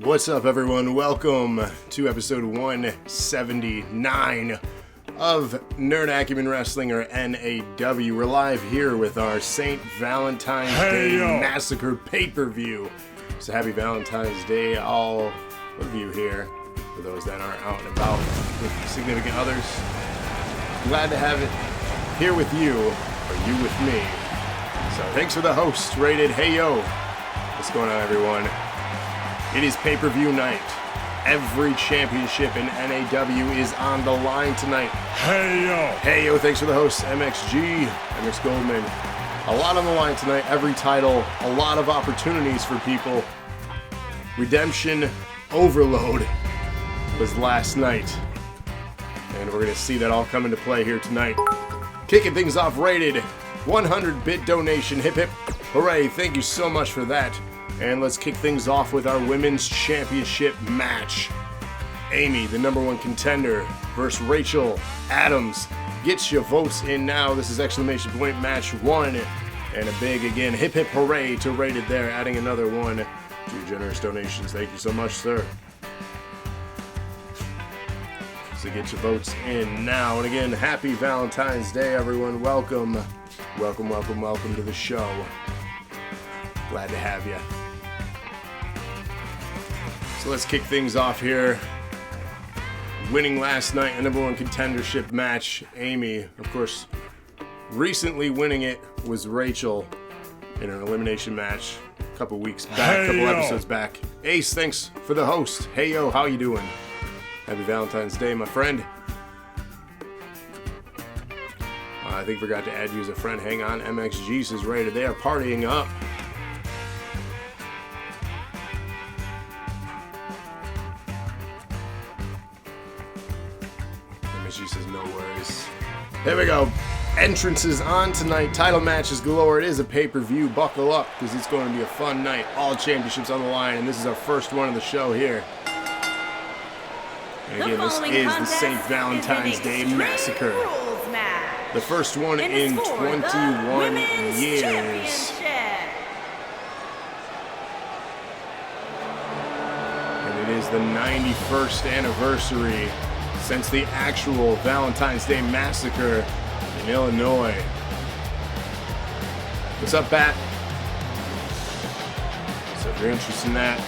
What's up, everyone? Welcome to episode 179 of Nerd Acumen Wrestling, or NAW. We're live here with our St. Valentine's Day Massacre pay-per-view. So happy Valentine's Day, all of you here. For those that aren't out and about with significant others, glad to have it here with you, or you with me. So thanks for the host, Rated. Hey yo, what's going on, everyone? It is pay-per-view night. Every championship in NAW is on the line tonight. Hey yo! Hey yo, thanks for the host, MX Goldman. A lot on the line tonight, every title, a lot of opportunities for people. Redemption overload was last night. And we're going to see that all come into play here tonight. Kicking things off, Rated 100-bit donation. Hip hip hooray, thank you so much for that. And let's kick things off with our Women's Championship match. Amy, the number one contender, versus Rachel Adams. Get your votes in now. This is exclamation point match 1. And a big, again, hip hip hooray to Rated there, adding another one to your generous donations. Thank you so much, sir. So get your votes in now. And again, happy Valentine's Day, everyone. Welcome to the show. Glad to have you. So let's kick things off here. Winning last night, a number one contendership match. Amy, of course, recently winning it was Rachel in an elimination match a couple weeks back, a couple episodes back. Ace, thanks for the host. Hey yo, how you doing? Happy Valentine's Day, my friend. I think forgot to add you as a friend. Hang on, MXG says Rated. They are partying up. MXG says no worries. Here we go. Entrances on tonight. Title matches galore. It is a pay-per-view. Buckle up, because it's going to be a fun night. All championships on the line, and this is our first one of the show here. And again, this is the St. Valentine's Day Massacre. The first one in 21 years. And it is the 91st anniversary since the actual Valentine's Day Massacre in Illinois. What's up, Pat? So if you're interested in that,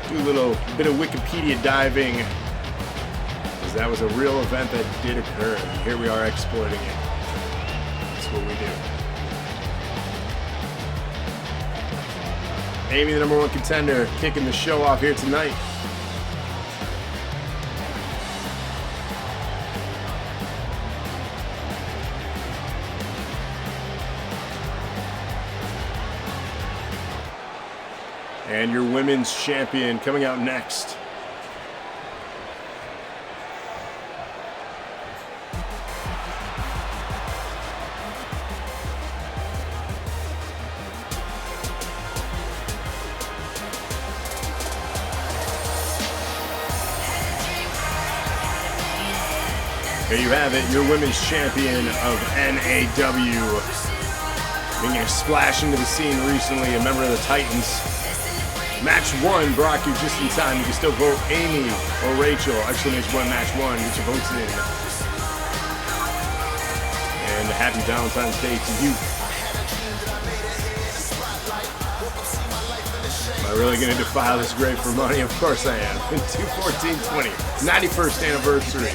do a little bit of Wikipedia diving, because that was a real event that did occur, and here we are exploiting it. What we do. Amy, the number one contender, kicking the show off here tonight. And your women's champion coming out next. Here you have it, your women's champion of NAW. Making a splash into the scene recently, a member of the Titans. Match 1 brought you just in time. You can still vote Amy or Rachel. Exclamation point match 1. Get your votes in. And happy Valentine's Day to you. Am I really going to defile this grave for money? Of course I am. 2/14/20, 91st anniversary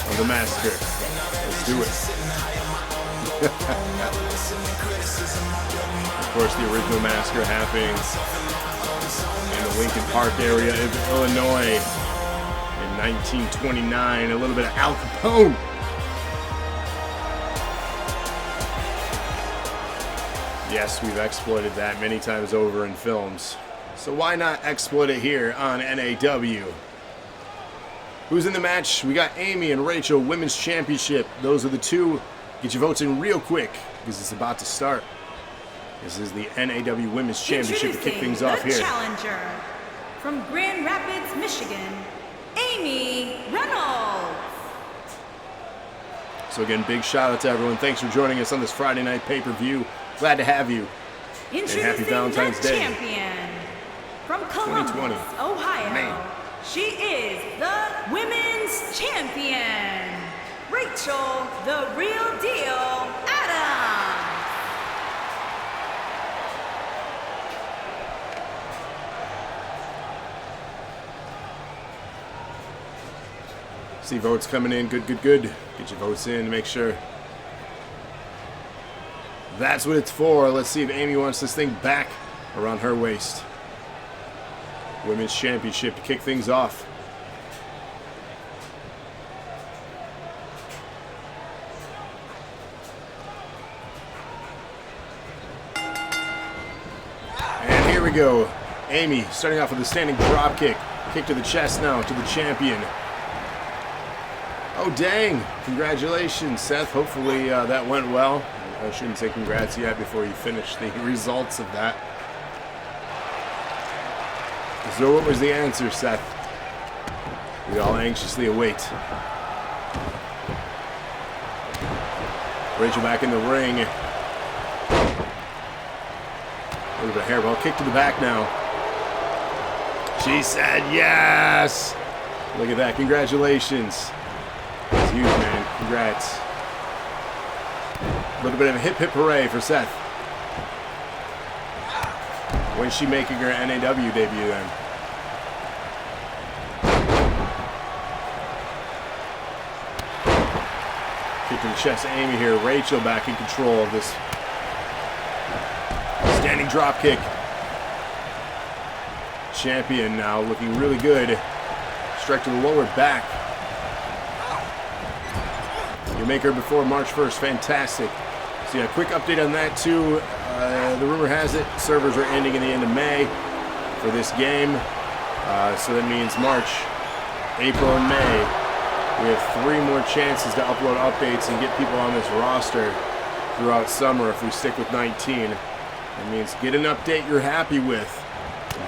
of the Massacre. Let's do it. Of course, the original Massacre happening in the Lincoln Park area of Illinois in 1929. A little bit of Al Capone. Yes, we've exploited that many times over in films. So why not exploit it here on NAW? Who's in the match? We got Amy and Rachel, Women's Championship. Those are the two. Get your votes in real quick, because it's about to start. This is the NAW Women's Championship to kick things off here. Challenger from Grand Rapids, Michigan, Amy Reynolds. So again, big shout out to everyone. Thanks for joining us on this Friday night pay-per-view. Glad to have you. And happy Valentine's Day. Champion from Columbus, 2020. Ohio, Man. she is the Women's Champion, Rachel the Real Deal Adams. See votes coming in. Good, good, good. Get your votes in to make sure. That's what it's for. Let's see if Amy wants this thing back around her waist. Women's Championship to kick things off. And here we go. Amy starting off with a standing drop kick. Kick to the chest now to the champion. Oh, dang. Congratulations, Seth. Hopefully that went well. I shouldn't say congrats yet before you finish the results of that. So what was the answer, Seth? We all anxiously await. Rachel back in the ring. A little bit of hairball. Kick to the back now. She said yes! Look at that. Congratulations. That's huge, man. Congrats. A little bit of a hip hip hooray for Seth. When's she making her NAW debut then? Kick to the chest, Amy here. Rachel back in control of this standing drop kick. Champion now looking really good. Strike to the lower back. You make her before March 1st. Fantastic. So yeah, quick update on that too. The rumor has it servers are ending in the end of May for this game. So that means March, April, and May. We have 3 more chances to upload updates and get people on this roster throughout summer if we stick with 19. That means get an update you're happy with,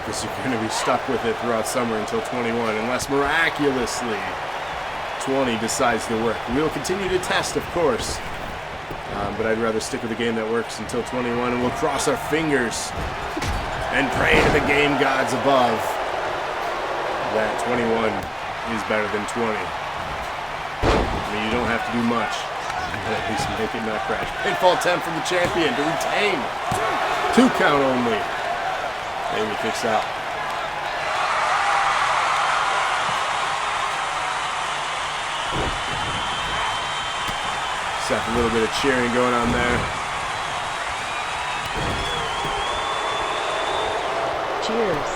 because you're going to be stuck with it throughout summer until 21, unless miraculously 20 decides to work. We'll continue to test, of course, but I'd rather stick with a game that works until 21, and we'll cross our fingers and pray to the game gods above that 21 is better than 20. I mean, you don't have to do much, but at least make it not crash. Pinfall attempt from the champion to retain. 2 count only. Amy kicks out. Seth, a little bit of cheering going on there. Cheers.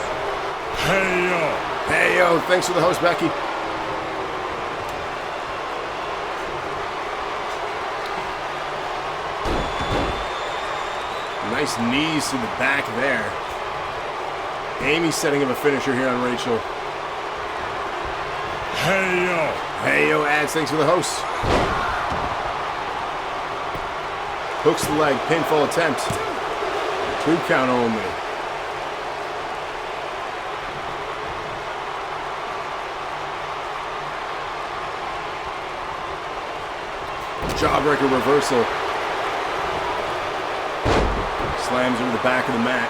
Hey yo. Hey yo, thanks for the host, Becky. Nice knees to the back there. Amy setting up a finisher here on Rachel. Hey yo. Hey yo, ads, thanks for the host. Hooks the leg, pinfall attempt. 2 count only. Jawbreaker reversal. Slams over the back of the mat.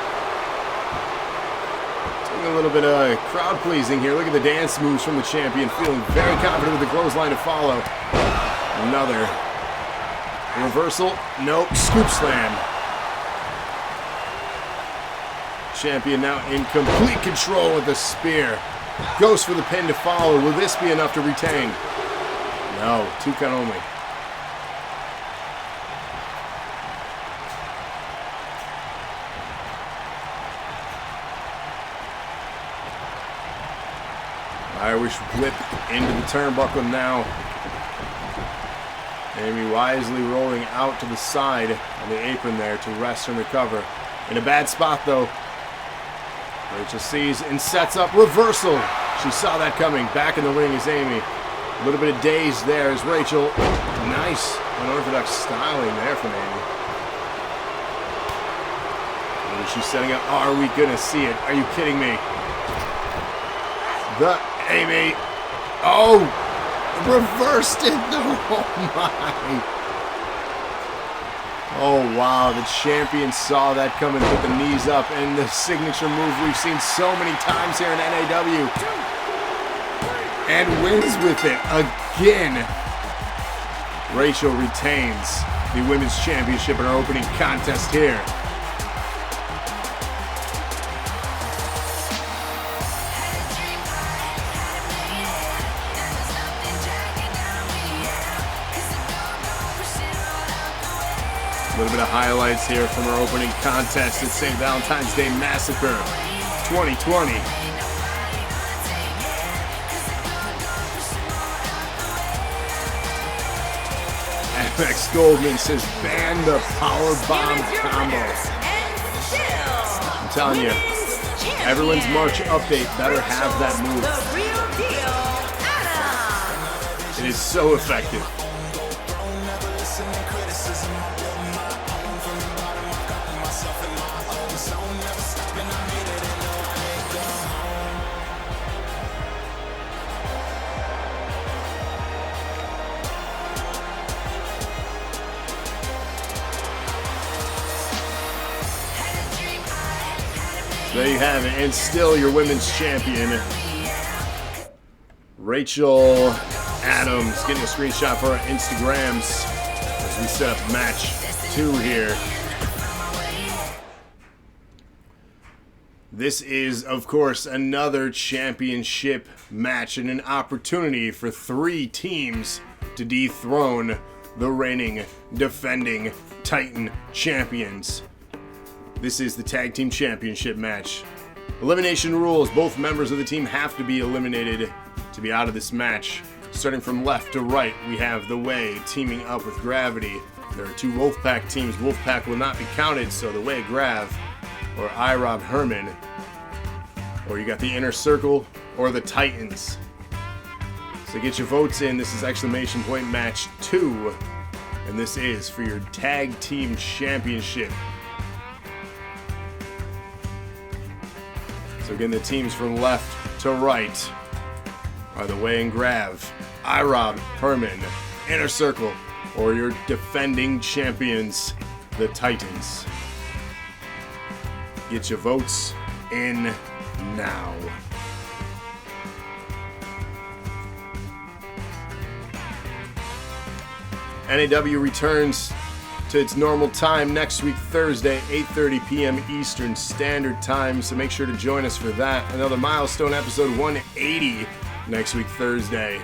Taking a little bit of crowd pleasing here. Look at the dance moves from the champion. Feeling very confident with the clothesline to follow. Another reversal. Nope. Scoop slam. Champion now in complete control with the spear. Goes for the pin to follow. Will this be enough to retain? No. 2 count only. Irish whip into the turnbuckle now. Amy wisely rolling out to the side on the apron there to rest and recover. In a bad spot though. Rachel sees and sets up reversal. She saw that coming. Back in the ring is Amy. A little bit of dazed there is Rachel. Nice unorthodox styling there from Amy. And she's setting up. Are we gonna see it? Are you kidding me? The Amy. Oh! Reversed it! Oh my! Oh, wow. The champion saw that coming, put the knees up, and the signature move we've seen so many times here in NAW. And wins with it again. Rachel retains the Women's Championship in our opening contest here. A little bit of highlights here from our opening contest at St. Valentine's Day Massacre 2020. FX Goldman says ban the power bomb combo. I'm telling you, everyone's March update better have that move. It is so effective. There you have it, and still your women's champion, Rachel Adams, getting a screenshot for our Instagrams as we set up match 2 here. This is, of course, another championship match and an opportunity for 3 teams to dethrone the reigning, defending Titan champions. This is the Tag Team Championship match. Elimination rules. Both members of the team have to be eliminated to be out of this match. Starting from left to right, we have The Way teaming up with Gravity. There are 2 Wolfpack teams. Wolfpack will not be counted, so The Way, Grav, or Rob Herman. Or you got the Inner Circle or the Titans. So get your votes in. This is exclamation point match 2. And this is for your Tag Team Championship. So again, the teams from left to right are The Way and Grav, Rob Herman, Inner Circle, or your defending champions, the Titans. Get your votes in now. NAW returns to its normal time next week, Thursday, 8:30 p.m. Eastern Standard Time, so make sure to join us for that. Another milestone episode 180 next week, Thursday.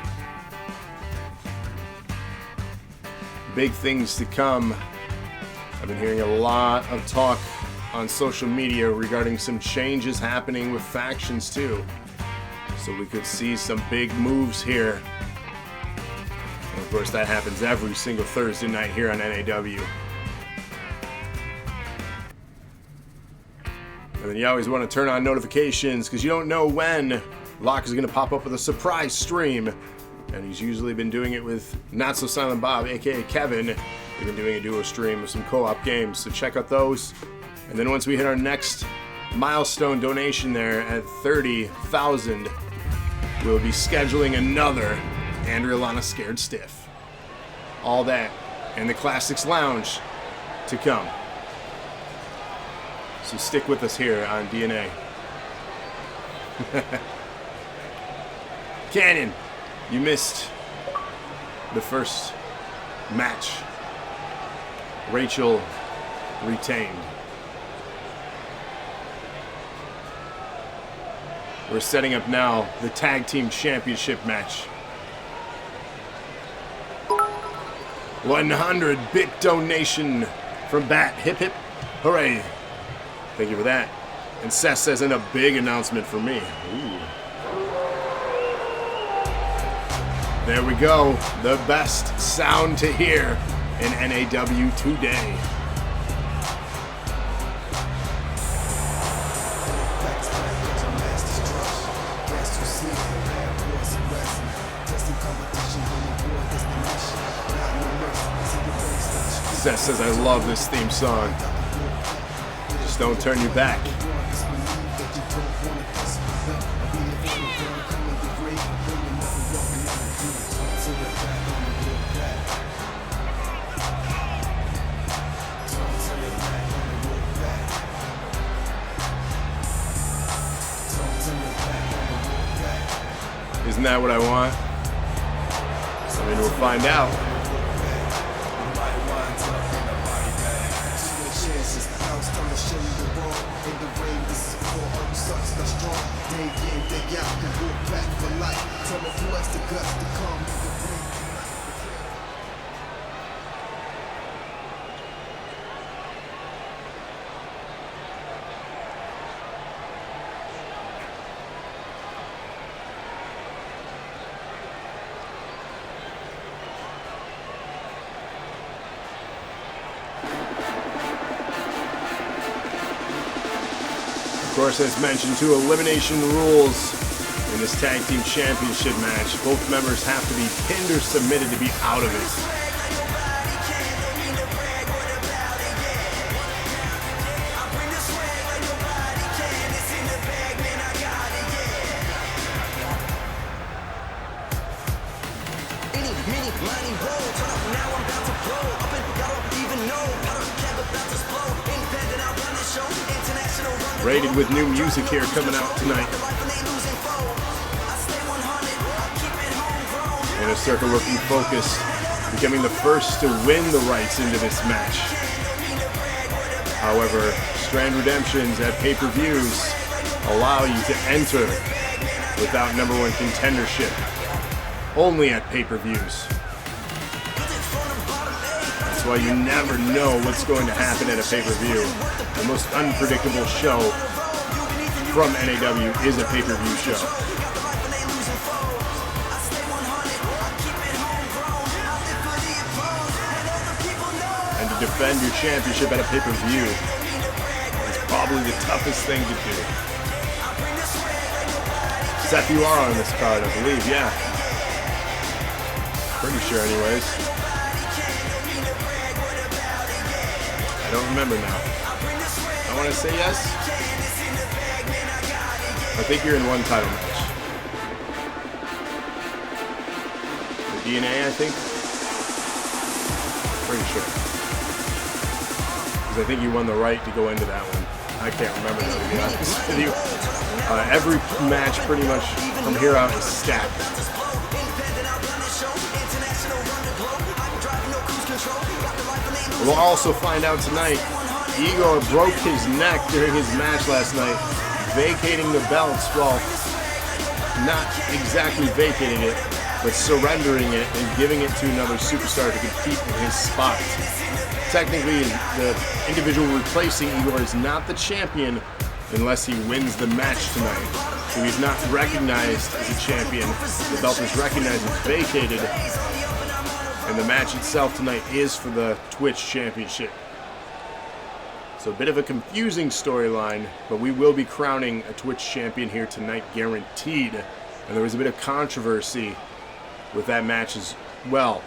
Big things to come. I've been hearing a lot of talk on social media regarding some changes happening with factions too. So we could see some big moves here. And of course, that happens every single Thursday night here on NAW. And then you always want to turn on notifications because you don't know when Locke is going to pop up with a surprise stream. And he's usually been doing it with Not So Silent Bob, aka Kevin. We've been doing a duo stream with some co-op games, so check out those. And then once we hit our next milestone donation there at 30,000, we'll be scheduling another Andrea Lana Scared Stiff. All that and the Classics Lounge to come. So stick with us here on DNA. Cannon, you missed the first match. Rachel retained. We're setting up now the Tag Team Championship match. 100-bit donation from Bat. Hip hip, hooray. Thank you for that. And Seth says, and a big announcement for me. Ooh. There we go. The best sound to hear in NAW today. Seth says, I love this theme song. Just don't turn your back. Isn't that what I want? I mean, we'll find out. Of course, as mentioned, too, elimination rules in this tag team championship match. Both members have to be pinned or submitted to be out of it. Rated with new music here coming out tonight. Inner Circle looking focused, becoming the first to win the rights into this match. However, Strand Redemptions at pay-per-views allow you to enter without #1 contendership. Only at pay-per-views. That's why you never know what's going to happen at a pay-per-view. The most unpredictable show from NAW is a pay-per-view show. And to defend your championship at a pay-per-view is probably the toughest thing to do. Seth, you are on this card, I believe, yeah. Pretty sure anyways. I don't remember now. I want to say yes. I think you're in one title match. The DNA, I think. Pretty sure. Because I think you won the right to go into that one. I can't remember though, to be honest with you. Every match pretty much from here out is stacked. We'll also find out tonight, Igor broke his neck during his match last night, vacating the belts. Well, not exactly vacating it, but surrendering it and giving it to another superstar to compete in his spot. Technically, the individual replacing Igor is not the champion unless he wins the match tonight. So he's not recognized as a champion. The belt is recognized as vacated. And the match itself tonight is for the Twitch Championship. So a bit of a confusing storyline, but we will be crowning a Twitch champion here tonight, guaranteed. And there was a bit of controversy with that match as well.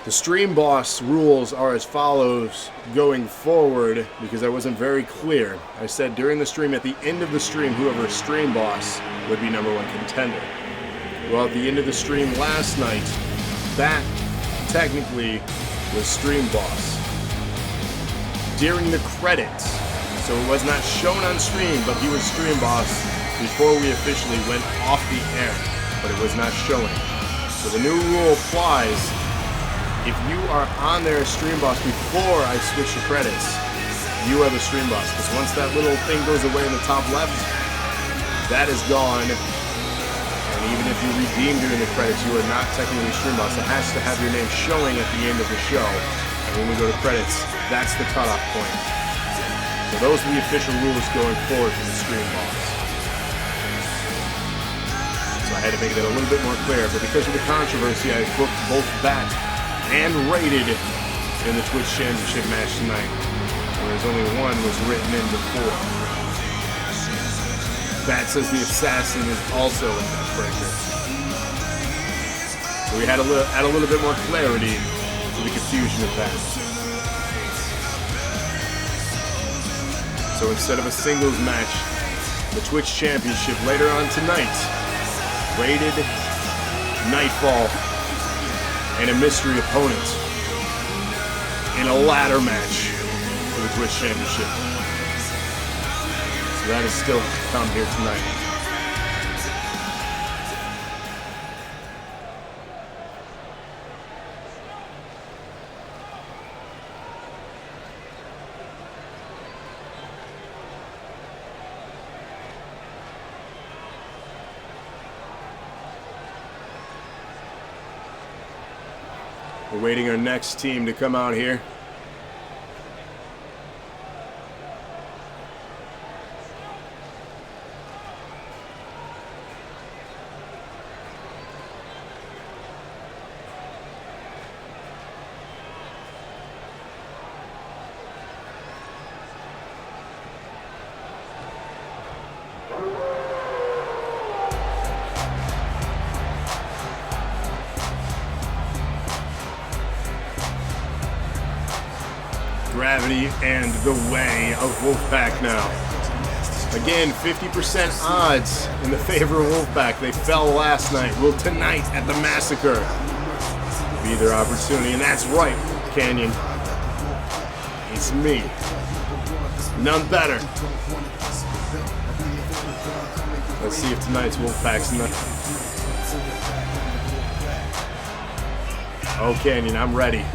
The Stream Boss rules are as follows going forward, because I wasn't very clear. I said during the stream, at the end of the stream, whoever Stream Boss would be #1 contender. Well, at the end of the stream last night, that technically was Stream Boss. During the credits, so it was not shown on stream, but he was Stream Boss before we officially went off the air, but it was not showing. So the new rule applies. If you are on there as Stream Boss before I switch the credits, you are the Stream Boss, because once that little thing goes away in the top left, that is gone. And even if you redeem during the credits, you are not technically Stream Boss. It has to have your name showing at the end of the show. And when we go to credits, that's the cutoff point. So those are the official rules going forward for the Stream Boss. So I had to make that a little bit more clear, but because of the controversy, I booked both Bat and Rated in the Twitch Championship match tonight, whereas only one was written in before. Bat says the Assassin is also a neckbreaker. So we had add a little bit more clarity to the confusion of that. So instead of a singles match, the Twitch Championship later on tonight, Rated, Nightfall, and a mystery opponent in a ladder match for the Twitch Championship. So So that is still to come here tonight. We're waiting our next team to come out here. Gravity and the way of Wolfpack now. Again, 50% odds in the favor of Wolfpack. They fell last night. Will tonight at the Massacre be their opportunity? And that's right, Canyon. It's me. None better. Let's see if tonight's Wolfpack's night. Oh, Canyon, I'm ready.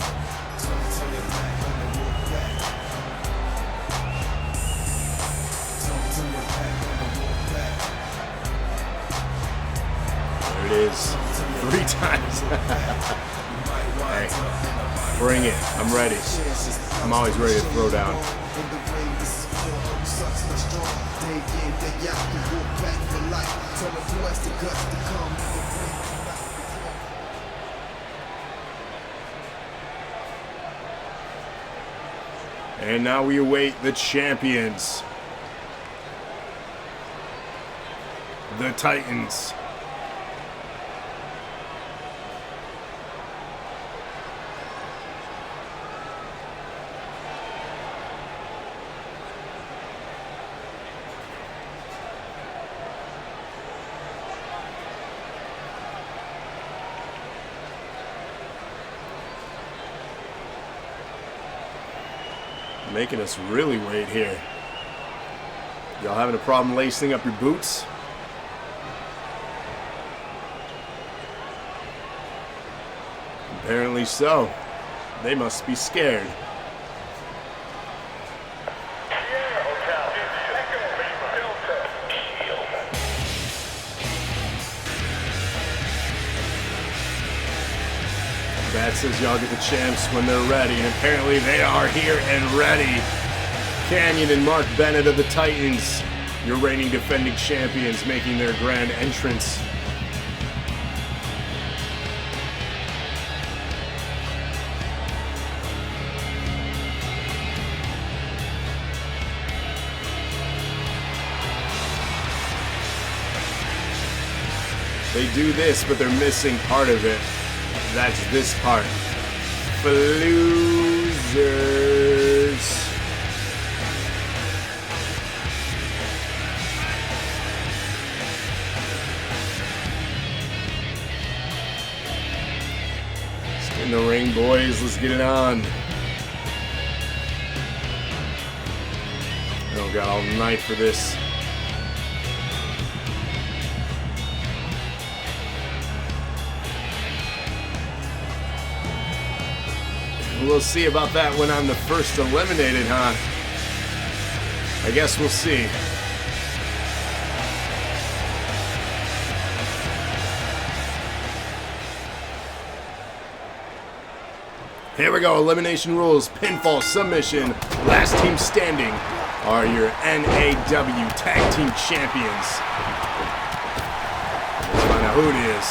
Is 3 times. Hey, bring it. I'm ready. I'm always ready to throw down. And now we await the champions, the Titans. Making us really wait here. Y'all having a problem lacing up your boots? Apparently so. They must be scared. That says y'all get the champs when they're ready, and apparently they are here and ready. Canyon and Mark Bennett of the Titans, your reigning defending champions, making their grand entrance. They do this, but they're missing part of it. That's this part. For losers. Let's get in the ring, boys. Let's get it on. Oh, got all night for this. We'll see about that when I'm the first eliminated, huh? I guess we'll see. Here we go, elimination rules, pinfall, submission. Last team standing are your NAW Tag Team Champions. Let's find out who it is.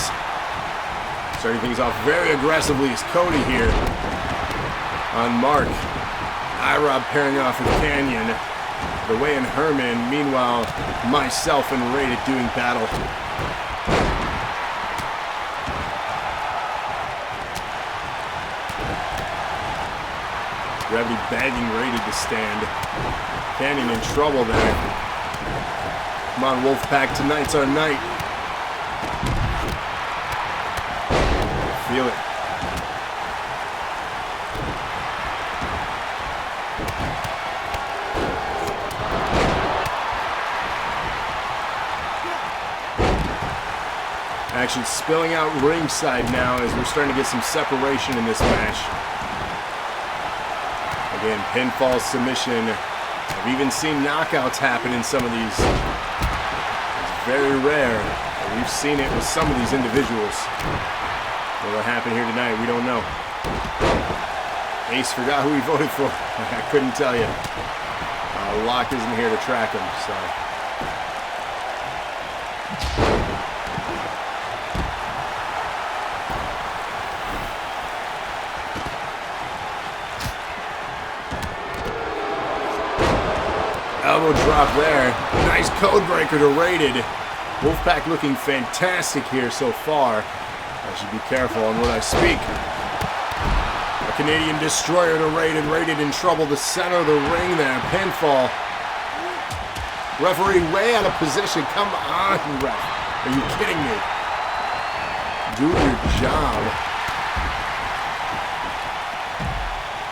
Starting things off very aggressively is Cody here on Mark. I-Rob pairing off with Canyon. The Way and Herman. Meanwhile, myself and Rated doing battle. Gravity begging Rated to stand. Canyon in trouble there. Come on, Wolfpack, tonight's our night. Feel it. Action spilling out ringside now as we're starting to get some separation in this match. Again, pinfall, submission. I've even seen knockouts happen in some of these. It's very rare. We've seen it with some of these individuals. What happened here tonight, we don't know. Ace forgot who he voted for. I couldn't tell you. Locke isn't here to track him, so. Elbow drop there. Nice code breaker to Rated. Wolfpack looking fantastic here so far. I should be careful on what I speak. A Canadian destroyer to Rated. Rated in trouble. The center of the ring there. Pinfall. Referee way out of position. Come on, ref. Are you kidding me? Do your job.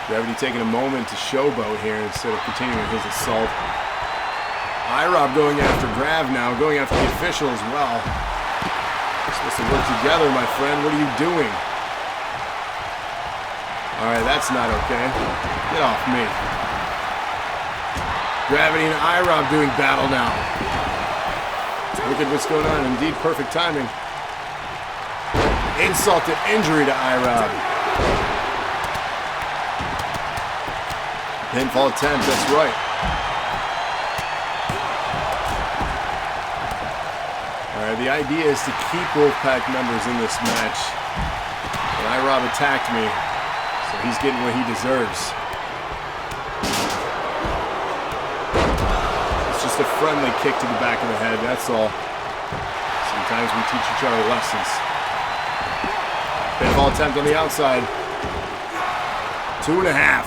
Gravity taking a moment to showboat here instead of continuing his assault. IROB going after Grav now, going after the official as well. We're supposed to work together, my friend. What are you doing? Alright, that's not okay. Get off me. Gravity and IROB doing battle now. Look at what's going on. Indeed, perfect timing. Insult to injury to IROB. Pinfall attempt, that's right. Alright, the idea is to keep Wolfpack members in this match. And IROB attacked me, so he's getting what he deserves. It's just a friendly kick to the back of the head, that's all. Sometimes we teach each other lessons. Pinfall attempt on the outside. 2.5.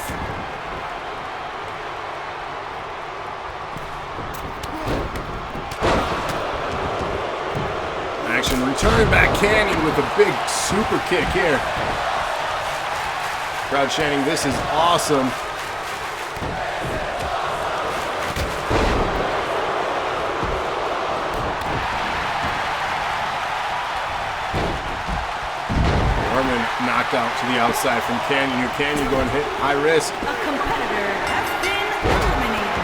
Returning back Canyon with a big super kick here. Crowd chanting, "This is awesome." Norman knocked out to the outside from Canyon. Here Canyon going to hit high risk. A competitor has been eliminated.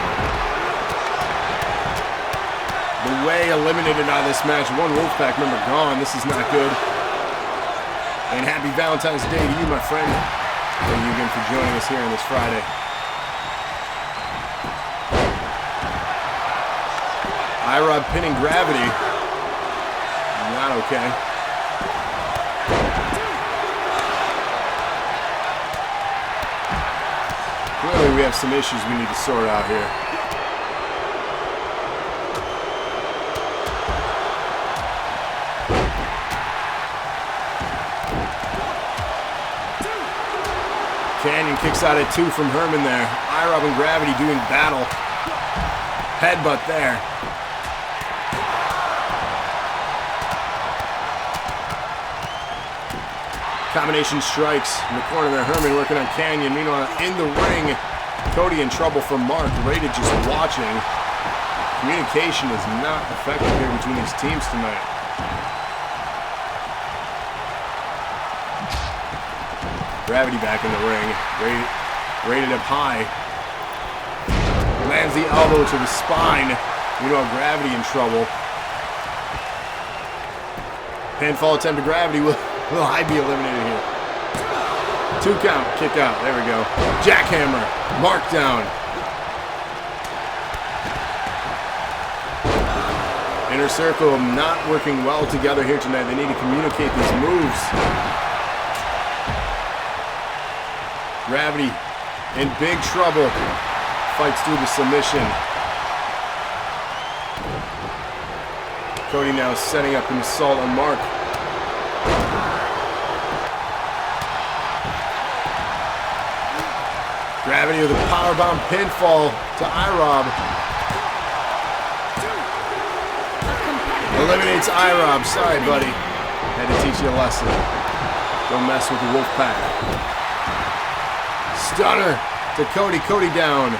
The way eliminated out of this match. One Wolfpack member gone. This is not good. And happy Valentine's Day to you, my friend. Thank you again for joining us here on this Friday. IROB pinning Gravity. Not okay. Clearly we have some issues we need to sort out here. Canyon kicks out at 2 from Herman there. IROB and Gravity doing battle. Headbutt there. Combination strikes in the corner there. Herman working on Canyon. Meanwhile, in the ring, Cody in trouble from Mark. Rated just watching. Communication is not effective here between these teams tonight. Gravity back in the ring. Rated up high. Lands the elbow to the spine. Gravity in trouble. Pinfall attempt to Gravity. Will I be eliminated here? 2 count. Kick out. There we go. Jackhammer. Mark down. Inner Circle not working well together here tonight. They need to communicate these moves. Gravity in big trouble. Fights through the submission. Cody now setting up an assault on Mark. Gravity with a powerbomb pinfall to IROB. Eliminates IROB. Sorry, buddy. Had to teach you a lesson. Don't mess with the Wolfpack. Stunner to Cody. Cody down.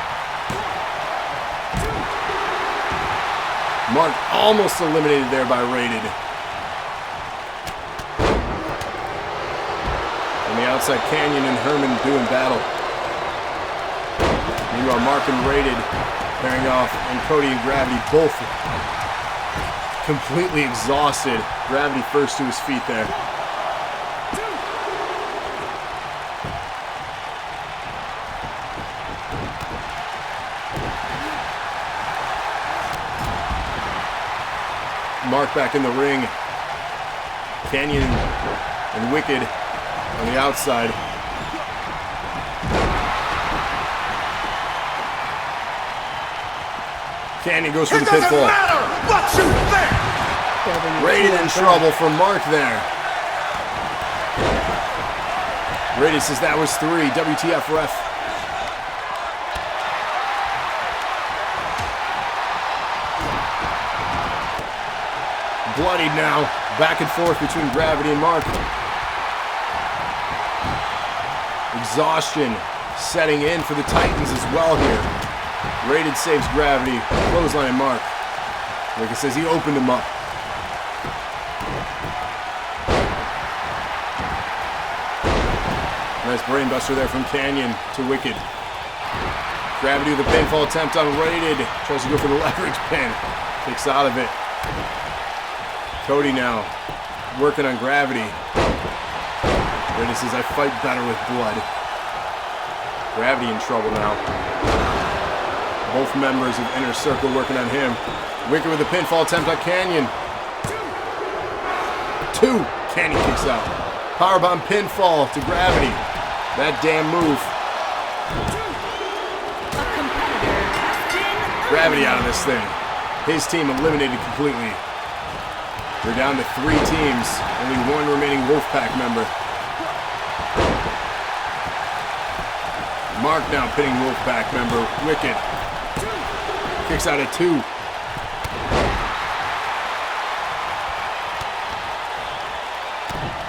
Mark almost eliminated there by Rated. On the outside, Canyon and Herman doing battle. Meanwhile, Mark and Rated pairing off, and Cody and Gravity both completely exhausted. Gravity first to his feet there. Mark back in the ring. Canyon and Wicked on the outside. Canyon goes for the pitfall. Rated in trouble for Mark there. Rated says that was 3. WTF ref. Bloodied now. Back and forth between Gravity and Mark. Exhaustion setting in for the Titans as well here. Rated saves Gravity. Clothesline and Mark. Like it says, he opened him up. Nice brainbuster there from Canyon to Wicked. Gravity with a pinfall attempt on Rated. Tries to go for the leverage pin. Kicks out of it. Cody now working on Gravity. Rated says, I fight better with blood. Gravity in trouble now. Both members of Inner Circle working on him. Wicked with a pinfall attempt on Canyon. 2. Canyon kicks out. Powerbomb pinfall to Gravity. That damn move. Gravity out of this thing. His team eliminated completely. We're down to 3 teams. Only 1 remaining Wolfpack member. Mark now pitting Wolfpack member Wicked. Kicks out at 2.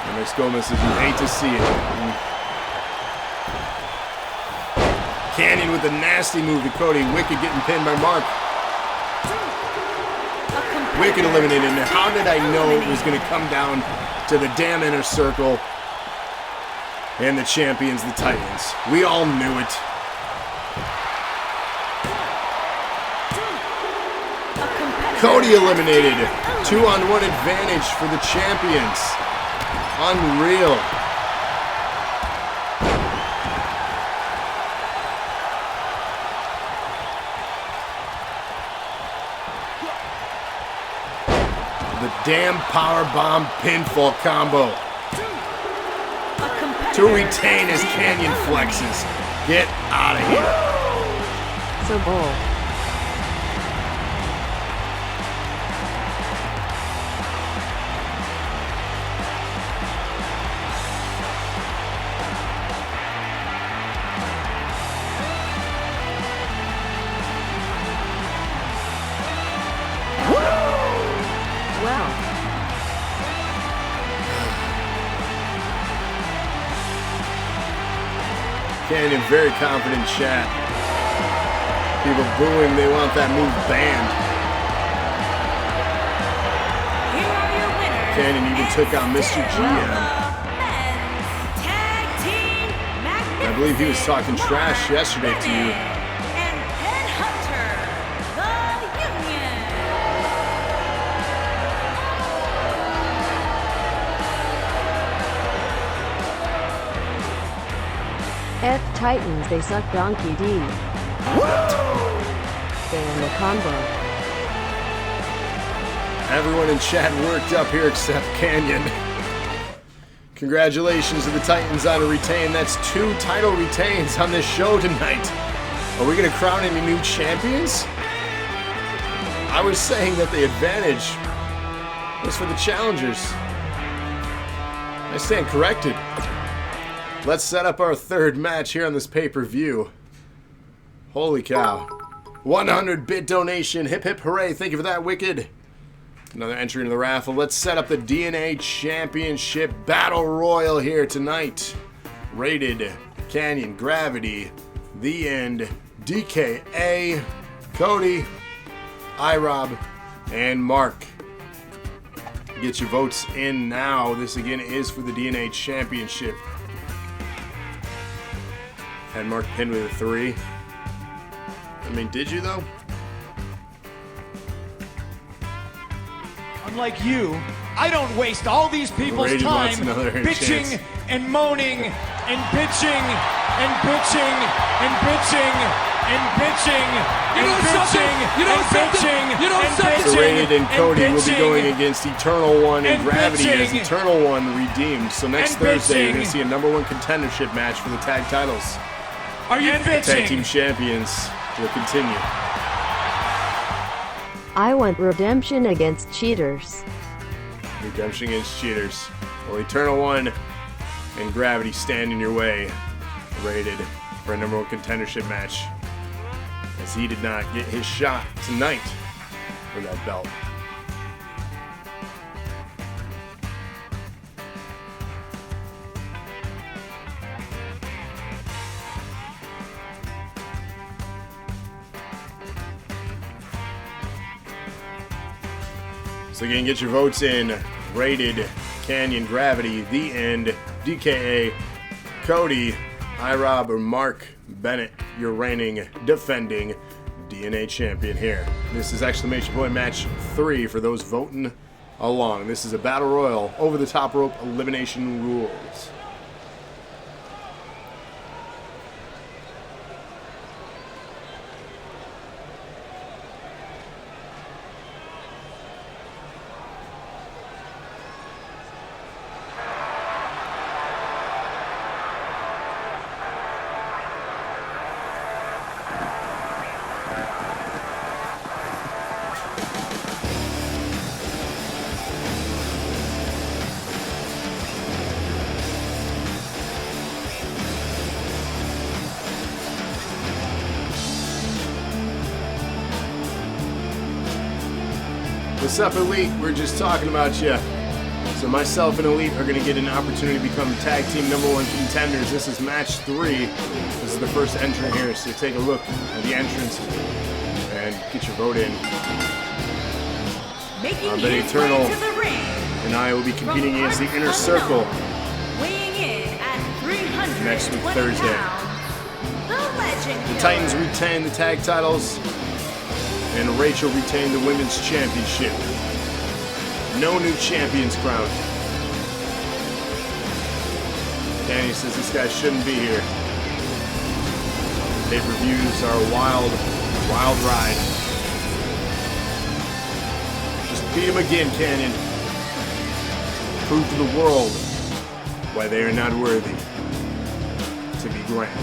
And Gomez says you hate to see it. Canyon with a nasty move to Cody. Wicked getting pinned by Mark. Wicked eliminated. Now, how did I know it was going to come down to the damn Inner Circle and the champions, the Titans? We all knew it. Cody eliminated. 2-on-1 advantage for the champions. Unreal. The damn powerbomb pinfall combo to retain as Canyon flexes. Get out of here. So bold. Canyon very confident chat. People booing, they want that move banned. Canyon even took on Mr. GM. I believe he was talking trash yesterday to you. F Titans, they suck Donkey D. And the combo. Everyone in chat worked up here except Canyon. Congratulations to the Titans on a retain. That's 2 title retains on this show tonight. Are we going to crown any new champions? I was saying that the advantage was for the challengers. I stand corrected. Let's set up our 3rd match here on this pay-per-view. Holy cow. 100-bit donation. Hip hip hooray. Thank you for that, Wicked. Another entry into the raffle. Let's set up the NAW Championship Battle Royal here tonight. Rated, Canyon, Gravity, The End, DKA, Cody, iRob, and Mark. Get your votes in now. This again is for the NAW Championship. Had Mark pinned with a 3. I mean, did you though? Unlike you, I don't waste all these people's Rated time wants another bitching chance. and moaning and bitching and bitching and bitching and bitching and bitching and bitching. So Rated and Cody will be going against Eternal One and Gravity as Eternal One redeemed. So next Thursday, you're going to see a #1 contendership match for the tag titles. Are you Tag team bitching? champions will continue. I want redemption against cheaters. Redemption against cheaters. Well, Eternal One and Gravity stand in your way. Rated for a #1 contendership match, as he did not get his shot tonight for that belt. So again, get your votes in. Rated, Canyon, Gravity, The End, DKA, Cody, iRob, or Mark Bennett, your reigning, defending DNA champion here. This is Exclamation Point Match 3 for those voting along. This is a Battle Royal, over the top rope, elimination rules. What's up, Elite? We're just talking about you. So myself and Elite are going to get an opportunity to become tag team #1 contenders. This is match 3. This is the first entrant here, so take a look at the entrance and get your vote in. Making The his Eternal way to the ring. and I will be From competing against the parts Inner unknown, Circle weighing in at 320 next week, Thursday. pounds, the Legend The Killer. Titans retain the tag titles, and Rachel retained the Women's Championship. No new champions crowned. Danny says this guy shouldn't be here. Pay-per-views are a wild, wild ride. Just beat him again, Canyon. Prove to the world why they are not worthy to be grand.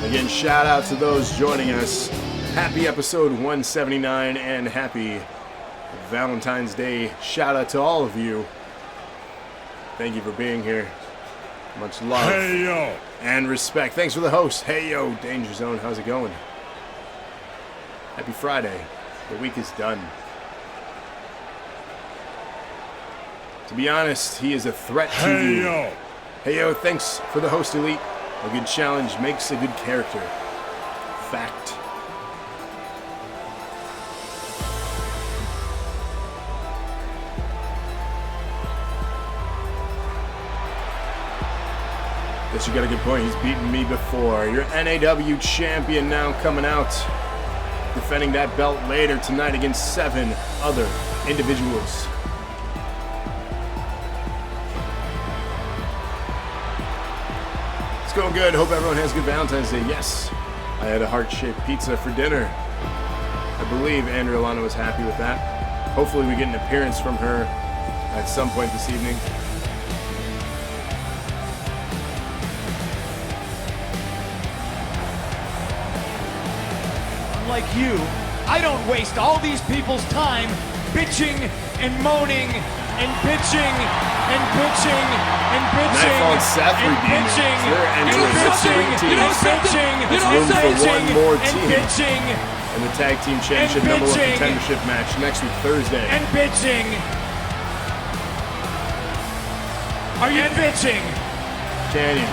Again, shout out to those joining us. Happy episode 179 and happy Valentine's Day. Shout out to all of you. Thank you for being here. Much love and respect. Thanks for the host. Hey yo, Danger Zone, how's it going? Happy Friday. The week is done. To be honest, he is a threat to you. Hey yo, thanks for the host, Elite. A good challenge makes a good character. Fact. Guess you got a good point. He's beaten me before. Your NAW champion now coming out. Defending that belt later tonight against 7 other individuals. Going good. Hope everyone has a good Valentine's Day. Yes, I had a heart-shaped pizza for dinner. I believe Andrea Lana was happy with that. Hopefully we get an appearance from her at some point this evening. Unlike you, I don't waste all these people's time bitching and moaning and bitching and bitching and bitching Nightfall and Seth and redeeming bitching their and entrance. It's bitching 3 teams. and bitching It's and room for bitching one more and team. bitching And the tag team championship And #1 bitching. contendership match next week, Thursday. and bitching. Are you bitching? Canyon.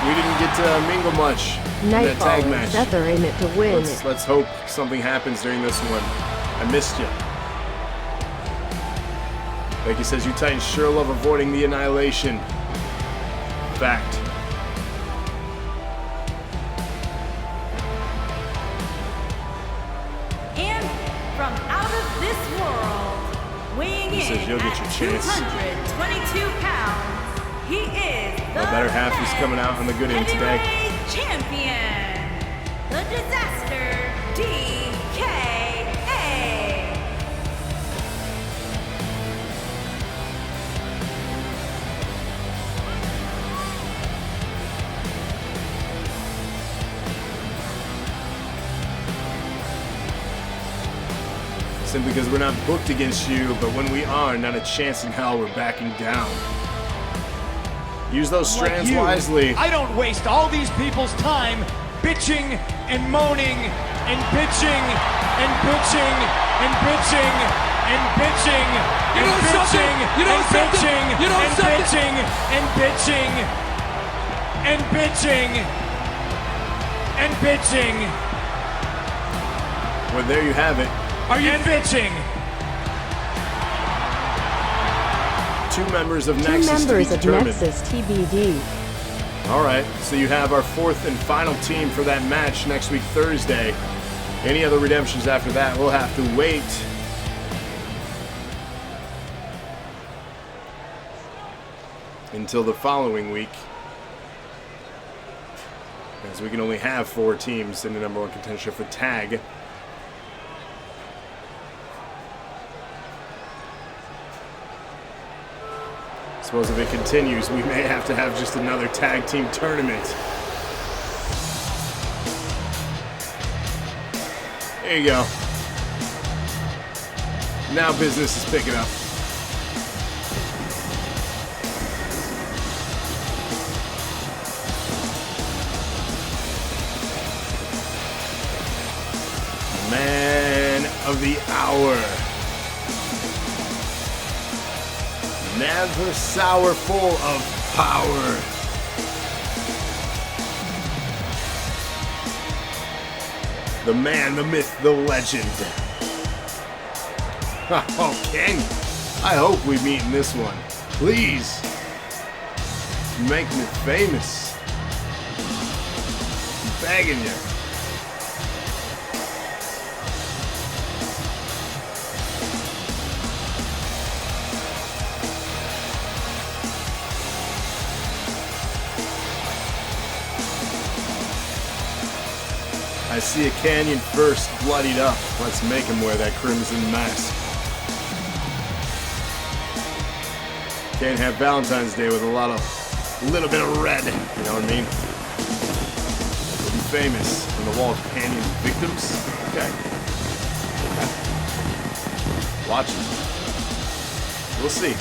We didn't get to mingle much in that Nightfall tag and match. Seth are in it to win. Let's hope something happens during this one. I missed you. Becky says, you Titans sure love avoiding the annihilation. Fact. And from out of this world, weighing He says in you'll get at your chance. 222 pounds, he is the better half is coming out on the good end today. heavyweight champion, the Disaster DKA. Simply because we're not booked against you, but when we are, not a chance in hell we're backing down. Use those strands Like you, wisely. I don't waste all these people's time bitching and moaning and bitching and bitching and bitching and bitching and bitching and bitching and bitching and bitching and bitching and bitching. Well, there you have it. Are you bitching? Two members of Two Nexus to be members of determined. Nexus TBD. All right, so you have our fourth and final team for that match next week, Thursday. Any other redemptions after that, we'll have to wait. Until the following week. As we can only have 4 teams in the number 1 contention for tag. Suppose if it continues, we may have to have just another tag team tournament. There you go. Now business is picking up. Man of the hour. Never sour, full of power. The man, the myth, the legend. Oh, King. I hope we meet in this one. Please. Make me famous. I'm begging you. I see a Canyon first bloodied up. Let's make him wear that crimson mask. Can't have Valentine's Day with a little bit of red. You know what I mean? We'll be famous on the wall of Canyon victims. Okay. Watch it. We'll see.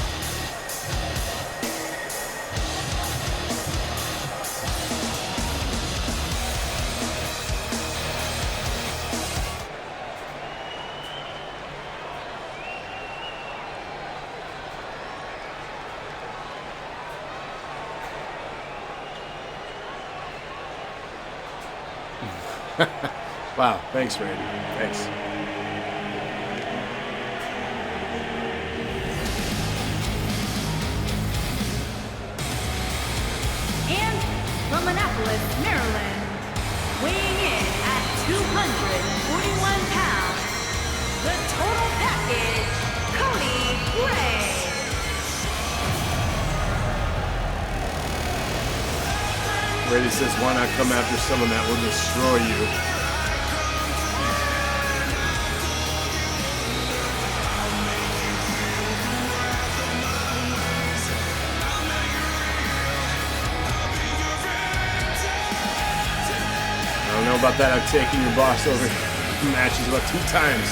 Wow, thanks, Randy. Thanks. And from Annapolis, Maryland, weighing in at 241 pounds, the total package, Cody Ray. Brady says, why not come after someone that will destroy you? I don't know about that. I've taken your boss over matches about 2 times.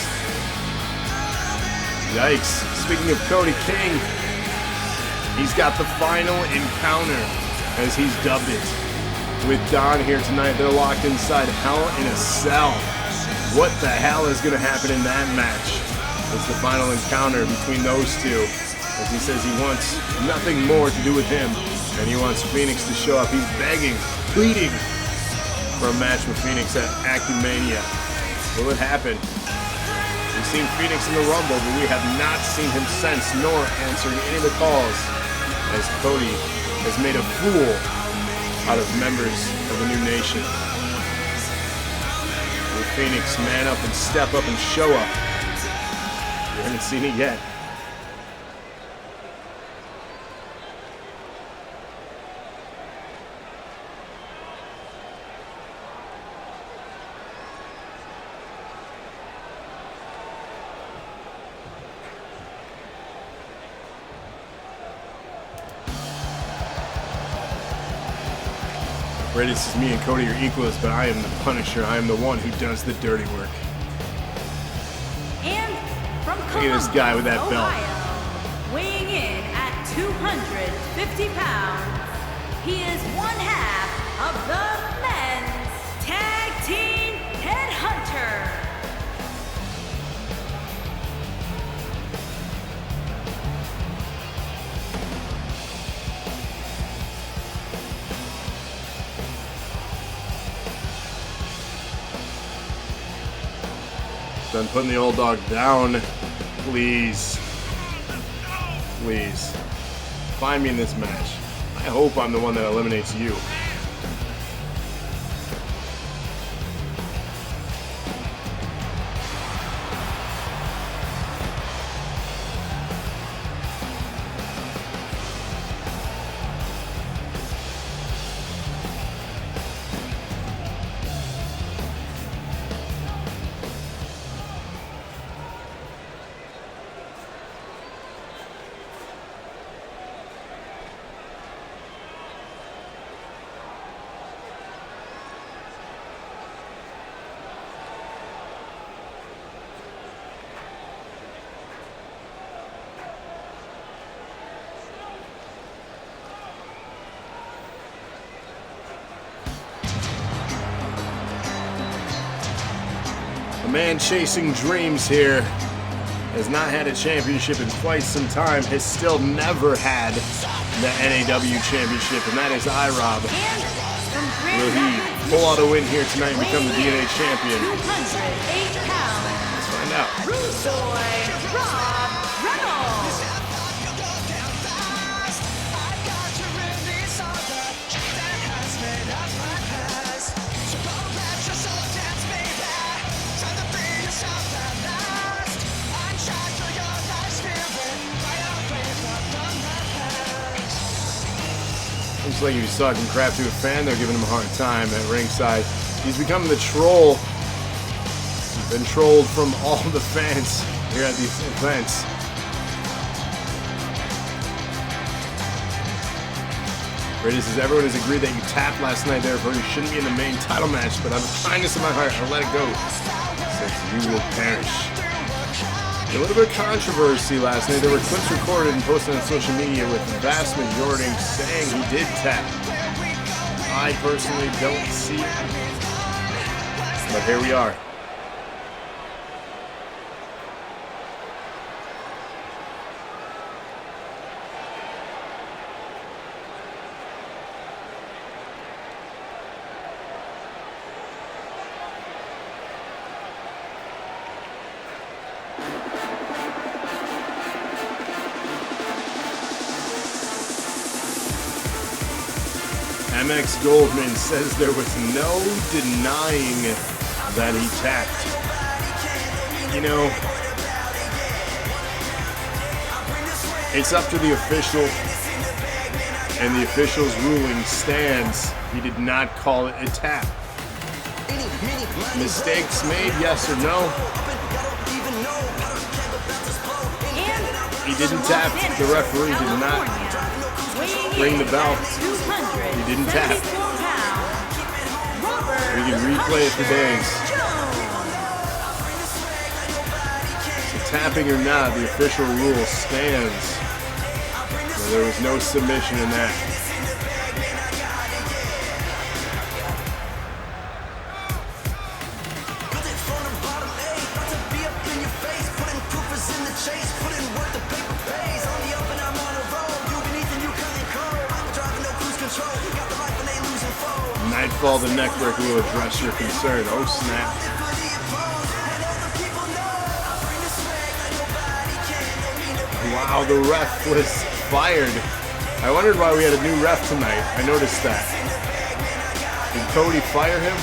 Yikes. Speaking of Cody King, he's got the final encounter, as he's dubbed it. With Don here tonight, they're locked inside Hell in a Cell. What the hell is going to happen in that match? It's the final encounter between those two. As he says he wants nothing more to do with him, and he wants Phoenix to show up. He's begging, pleading for a match with Phoenix at Acumania. Will it happen? He seen Phoenix in the Rumble, but we have not seen him since, nor answering any of the calls, as Cody has made a fool out of members of the new nation. Will Phoenix man up and step up and show up? We haven't seen it yet. This is me and Cody are equals, but I am the Punisher. I am the one who does the dirty work. And from Look at this guy with that belt. Ohio, weighing in at 250 pounds, he is one half of the men's tag team headhunter. Done putting the old dog down. Please. Please. Find me in this match. I hope I'm the one that eliminates you. A man chasing dreams here, has not had a championship in quite some time, has still never had the NAW Championship, and that is IROB. Will he pull out a win here tonight and become the DNA champion? 208 pounds. Let's find out. Rude Boy, Rob Reynolds. Looks like he was talking crap to a fan. They're giving him a hard time at ringside. He's become the troll. He's been trolled from all the fans here at these events. Greatest is everyone has agreed that you tapped last night, therefore you shouldn't be in the main title match, but out of kindness of my heart, I'll let it go, since you will perish. A little bit of controversy last night. There were clips recorded and posted on social media with the vast majority saying he did tap. I personally don't see it, but here we are. MX Goldman says there was no denying that he tapped. You know, it's up to the official, and the official's ruling stands. He did not call it a tap. Mistakes made, yes or no? He didn't tap. The referee did not ring the bell. He didn't tap. We can replay it for days. So tapping or not, the official rule stands. So there was no submission in that. Nightfall, the network will address your concern. Oh snap. Wow, the ref was fired. I wondered why we had a new ref tonight. I noticed that. Did Cody fire him?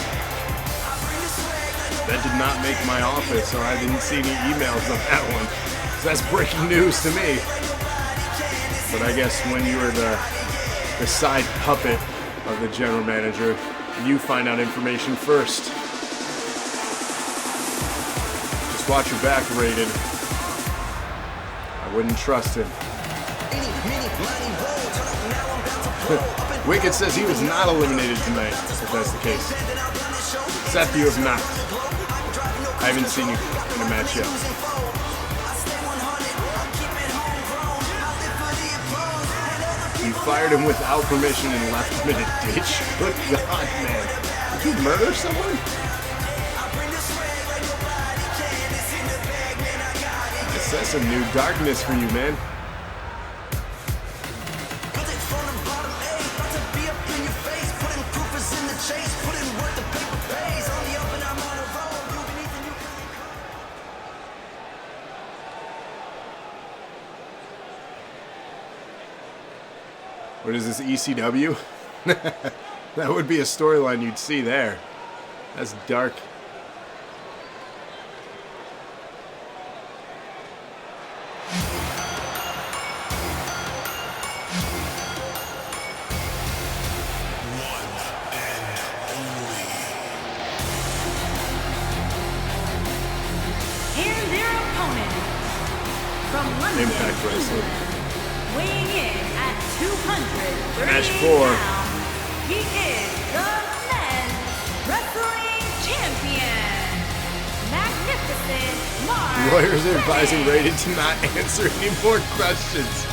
That did not make my office, or I didn't see any emails on that one. So that's breaking news to me. But I guess when you were the side puppet of the general manager, you find out information first. Just watch your back, Rated. I wouldn't trust him. Wicked says he was not eliminated tonight, if that's the case. Seth, you have not. I haven't seen you in a match yet. You fired him without permission and left him in a ditch. Good God, man. Did you murder someone? That's some new darkness for you, man. What is this, ECW? That would be a storyline you'd see there. That's dark. And their opponent from London, Impact Wrestling. weighing in at 230 Match 4. pounds, he is the men's wrestling champion, Magnificent Mark. Lawyers are advising Rated to not answer any more questions.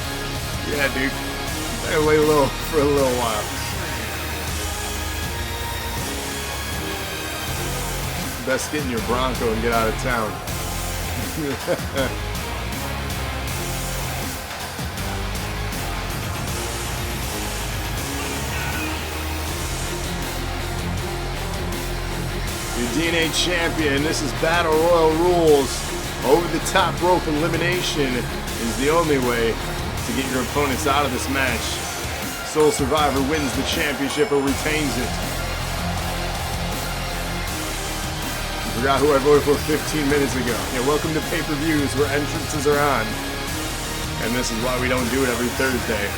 Yeah, dude. I gotta wait for a little while. Best get in your Bronco and get out of town. Your DNA champion. This is Battle Royal rules. Over the top rope elimination is the only way to get your opponents out of this match. Sole survivor wins the championship or retains it. You forgot who I voted for 15 minutes ago. Yeah, welcome to pay-per-views where entrances are on. And this is why we don't do it every Thursday.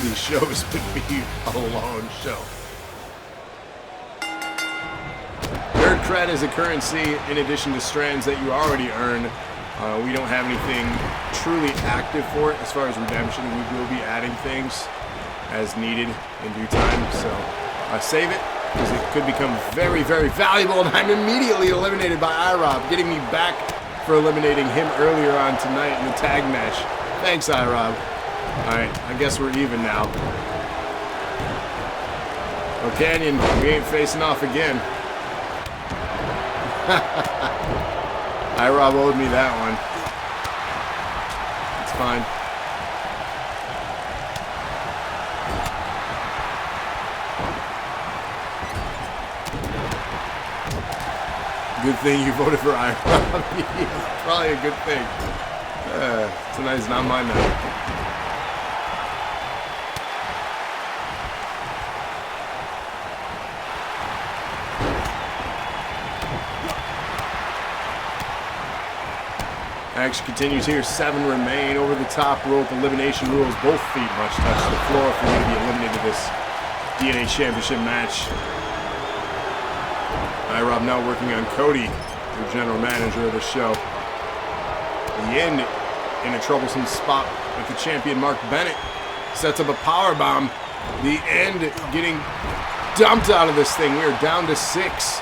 These shows would be a long show. Nerd cred is a currency in addition to strands that you already earn. We don't have anything truly active for it as far as redemption. We will be adding things as needed in due time. So save it because it could become very, very valuable. And I'm immediately eliminated by iRob, getting me back for eliminating him earlier on tonight in the tag match. Thanks, iRob. Alright, I guess we're even now. Oh, Canyon, we ain't facing off again. iRob owed me that one. It's fine. Good thing you voted for iRob. It's probably a good thing. Tonight's not my night. Action continues here. 7 remain. Over the top rope elimination rules. Both feet must touch the floor for you to be eliminated this DNA Championship match. iRob now working on Cody, the general manager of the show. The end in a troublesome spot with the champion Mark Bennett. Sets up a power bomb. The end getting dumped out of this thing. We are down to 6.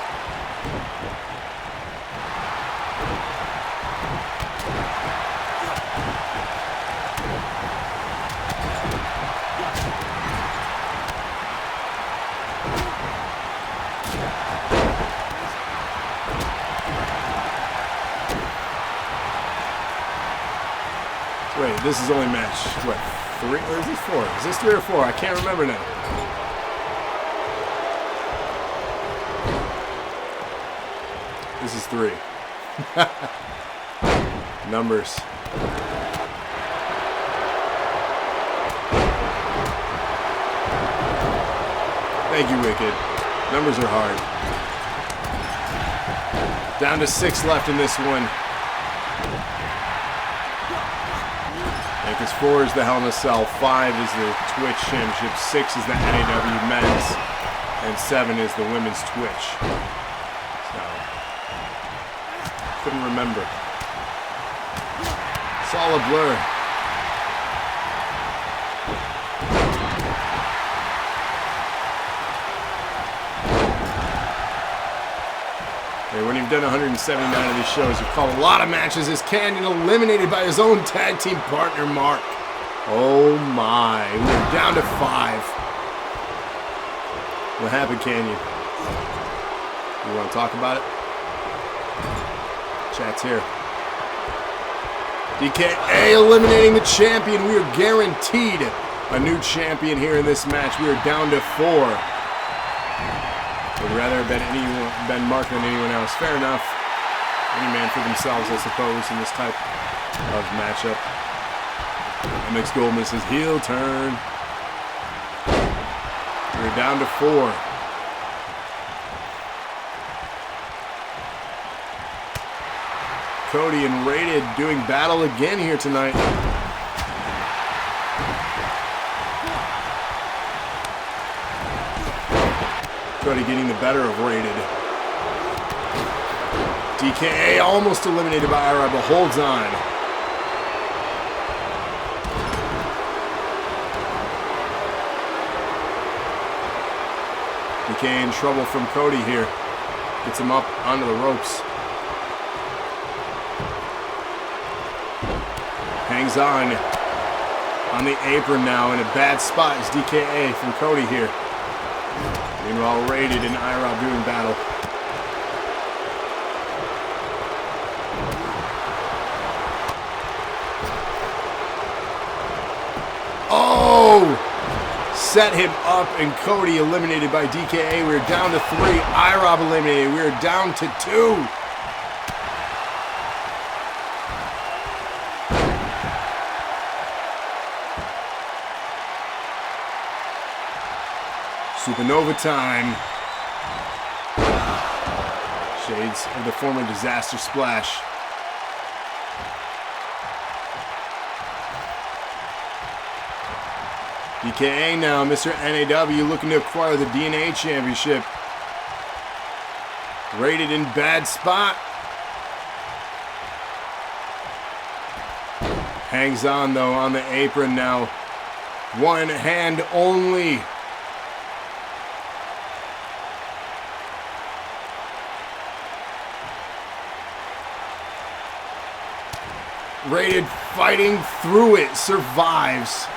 Wait, this is only match, what, 3? Or is this 4? Is this 3 or 4? I can't remember now. This is 3. Numbers. Thank you, Wicked. Numbers are hard. Down to 6 left in this one. Because 4 is the Hell in a Cell, 5 is the Twitch Championship, 6 is the NAW Men's, and 7 is the Women's Twitch. So, couldn't remember. It's all a blur. When you've done 179 of these shows, you've called a lot of matches. Is Canyon eliminated by his own tag team partner, Mark? Oh my, we're down to 5. What happened, Canyon? You want to talk about it? Chat's here. DKA eliminating the champion. We are guaranteed a new champion here in this match. We are down to 4. Would rather have been Mark than anyone else. Fair enough. Any man for themselves, I suppose, in this type of matchup. MX Goldman says heel turn. We're down to 4. Cody and Rated doing battle again here tonight. Cody getting the better of Rated. DKA almost eliminated by Ira, but holds on. DKA in trouble from Cody here. Gets him up onto the ropes. Hangs on the apron now in a bad spot is DKA from Cody here. Meanwhile, Rated and Ira doing battle. Oh! Set him up, and Cody eliminated by DKA. We're down to 3. Ira eliminated. We're down to 2. Supernova time. Shades of the former Disaster Splash. DKA now, Mr. NAW looking to acquire the DNA Championship. Rated in bad spot. Hangs on though on the apron now. One hand only. Rated fighting through it, survives.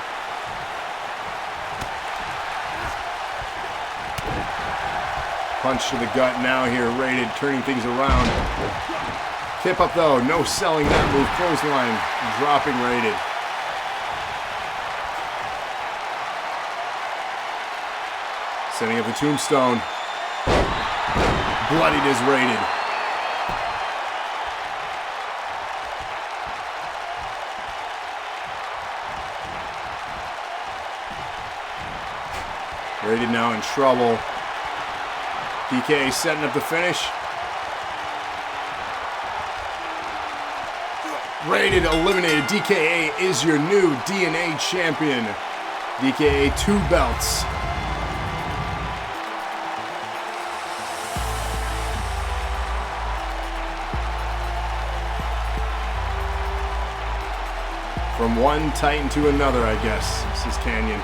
Punch to the gut now here, Rated turning things around. Tip up though, no selling that move, clothesline, dropping Rated. Setting up the tombstone. Bloodied is Rated. Rated now in trouble. DK setting up the finish. Rated eliminated. DKA is your new DNA champion. DKA 2 belts. From one Titan to another, I guess. This is Canyon.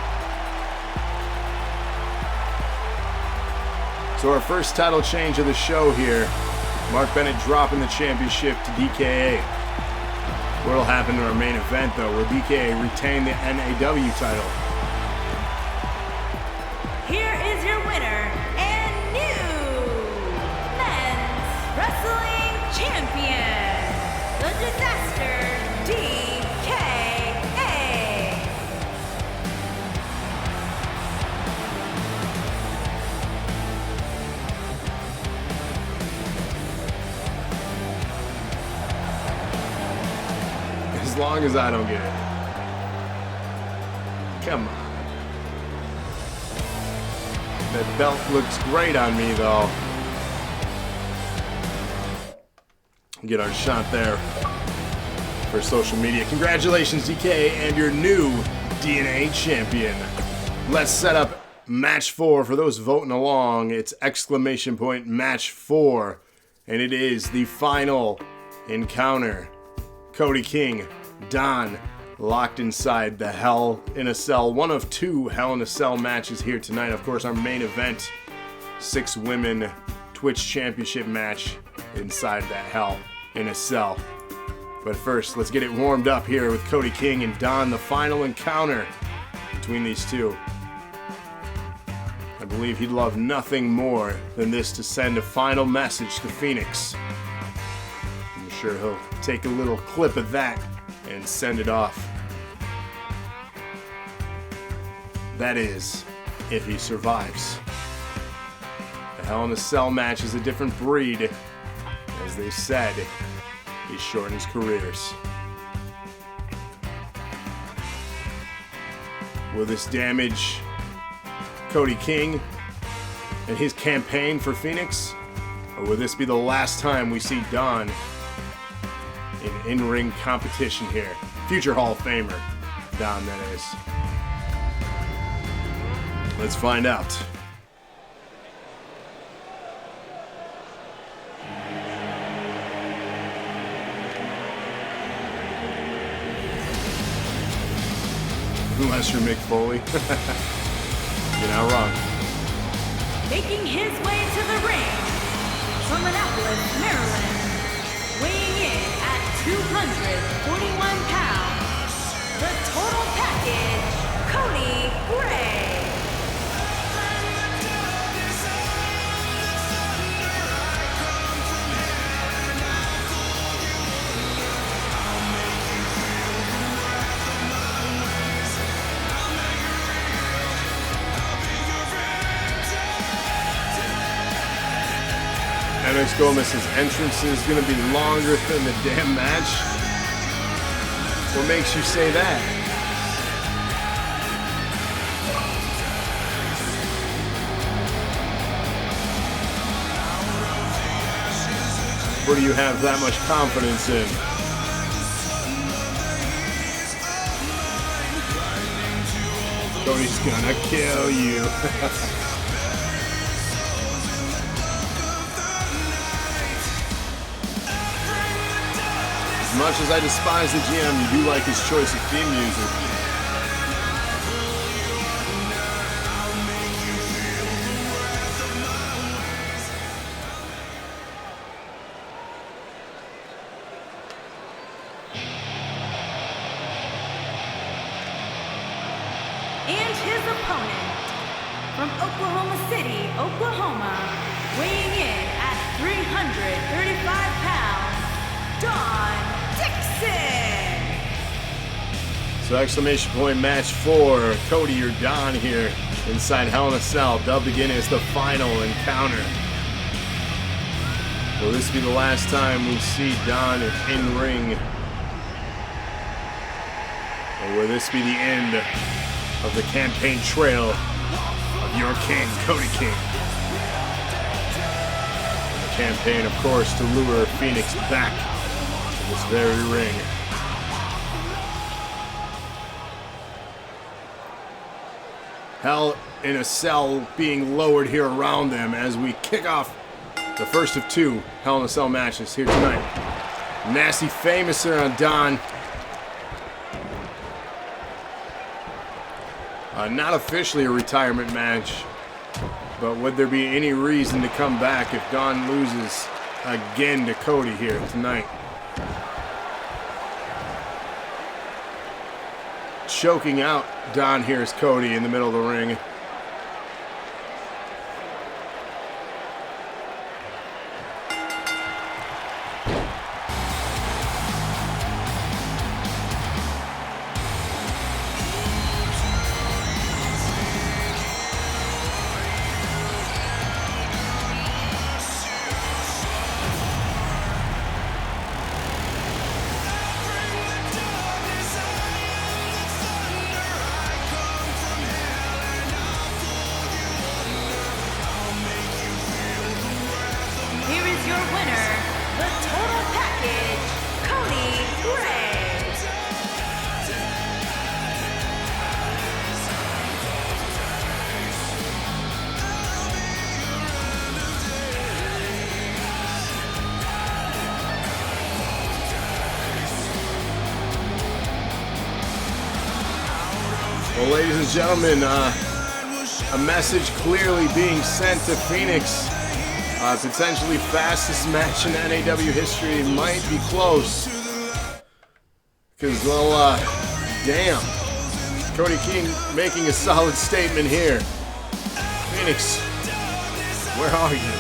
So our first title change of the show here. Mark Bennett dropping the championship to DKA. What will happen in our main event though? Will DKA retain the NAW title? Here is your winner and new men's wrestling champion, the Disaster DKA. as long as I don't get it. Come on. That belt looks great on me, though. Get our shot there for social media. Congratulations, DK, and your new DNA champion. Let's set up match 4 for those voting along. It's exclamation point match 4, and it is the final encounter. Cody King, Don, locked inside the Hell in a Cell. One of 2 Hell in a Cell matches here tonight. Of course, our main event, 6 women Twitch Championship match inside that Hell in a Cell. But first, let's get it warmed up here with Cody King and Don, the final encounter between these two. I believe he'd love nothing more than this to send a final message to Phoenix. I'm sure he'll take a little clip of that and send it off. That is, if he survives. The Hell in a Cell match is a different breed. As they said, it shortens careers. Will this damage Cody King and his campaign for Phoenix? Or will this be the last time we see Don in in-ring competition here? Future Hall of Famer, Don, that is. Let's find out. Unless you're Mick Foley. You're not wrong. Making his way to the ring from Annapolis, Maryland, weighing in at 241 pounds, the total package, Cody Gray. Alex Gomez's entrance is going to be longer than the damn match. What makes you say that? What do you have that much confidence in? Cody's gonna kill you. As much as I despise the GM, you do like his choice of theme music. And his opponent, from Oklahoma City, Oklahoma, weighing in at 335 pounds, Don Dixon. So exclamation point match 4, Cody or Don here inside Hell in a Cell, dubbed again as the final encounter. Will this be the last time we see Don in ring? Or will this be the end of the campaign trail of your king, Cody King? And the campaign, of course, to lure Phoenix back to this very ring. Hell in a Cell being lowered here around them as we kick off the first of 2 Hell in a Cell matches here tonight. Nasty Famous here on Don. Not officially a retirement match, but would there be any reason to come back if Don loses again to Cody here tonight? Choking out Don here is Cody in the middle of the ring. Ladies and gentlemen, a message clearly being sent to Phoenix. Potentially fastest match in NAW history. Might be close. Because, well, damn. Cody King making a solid statement here. Phoenix, where are you?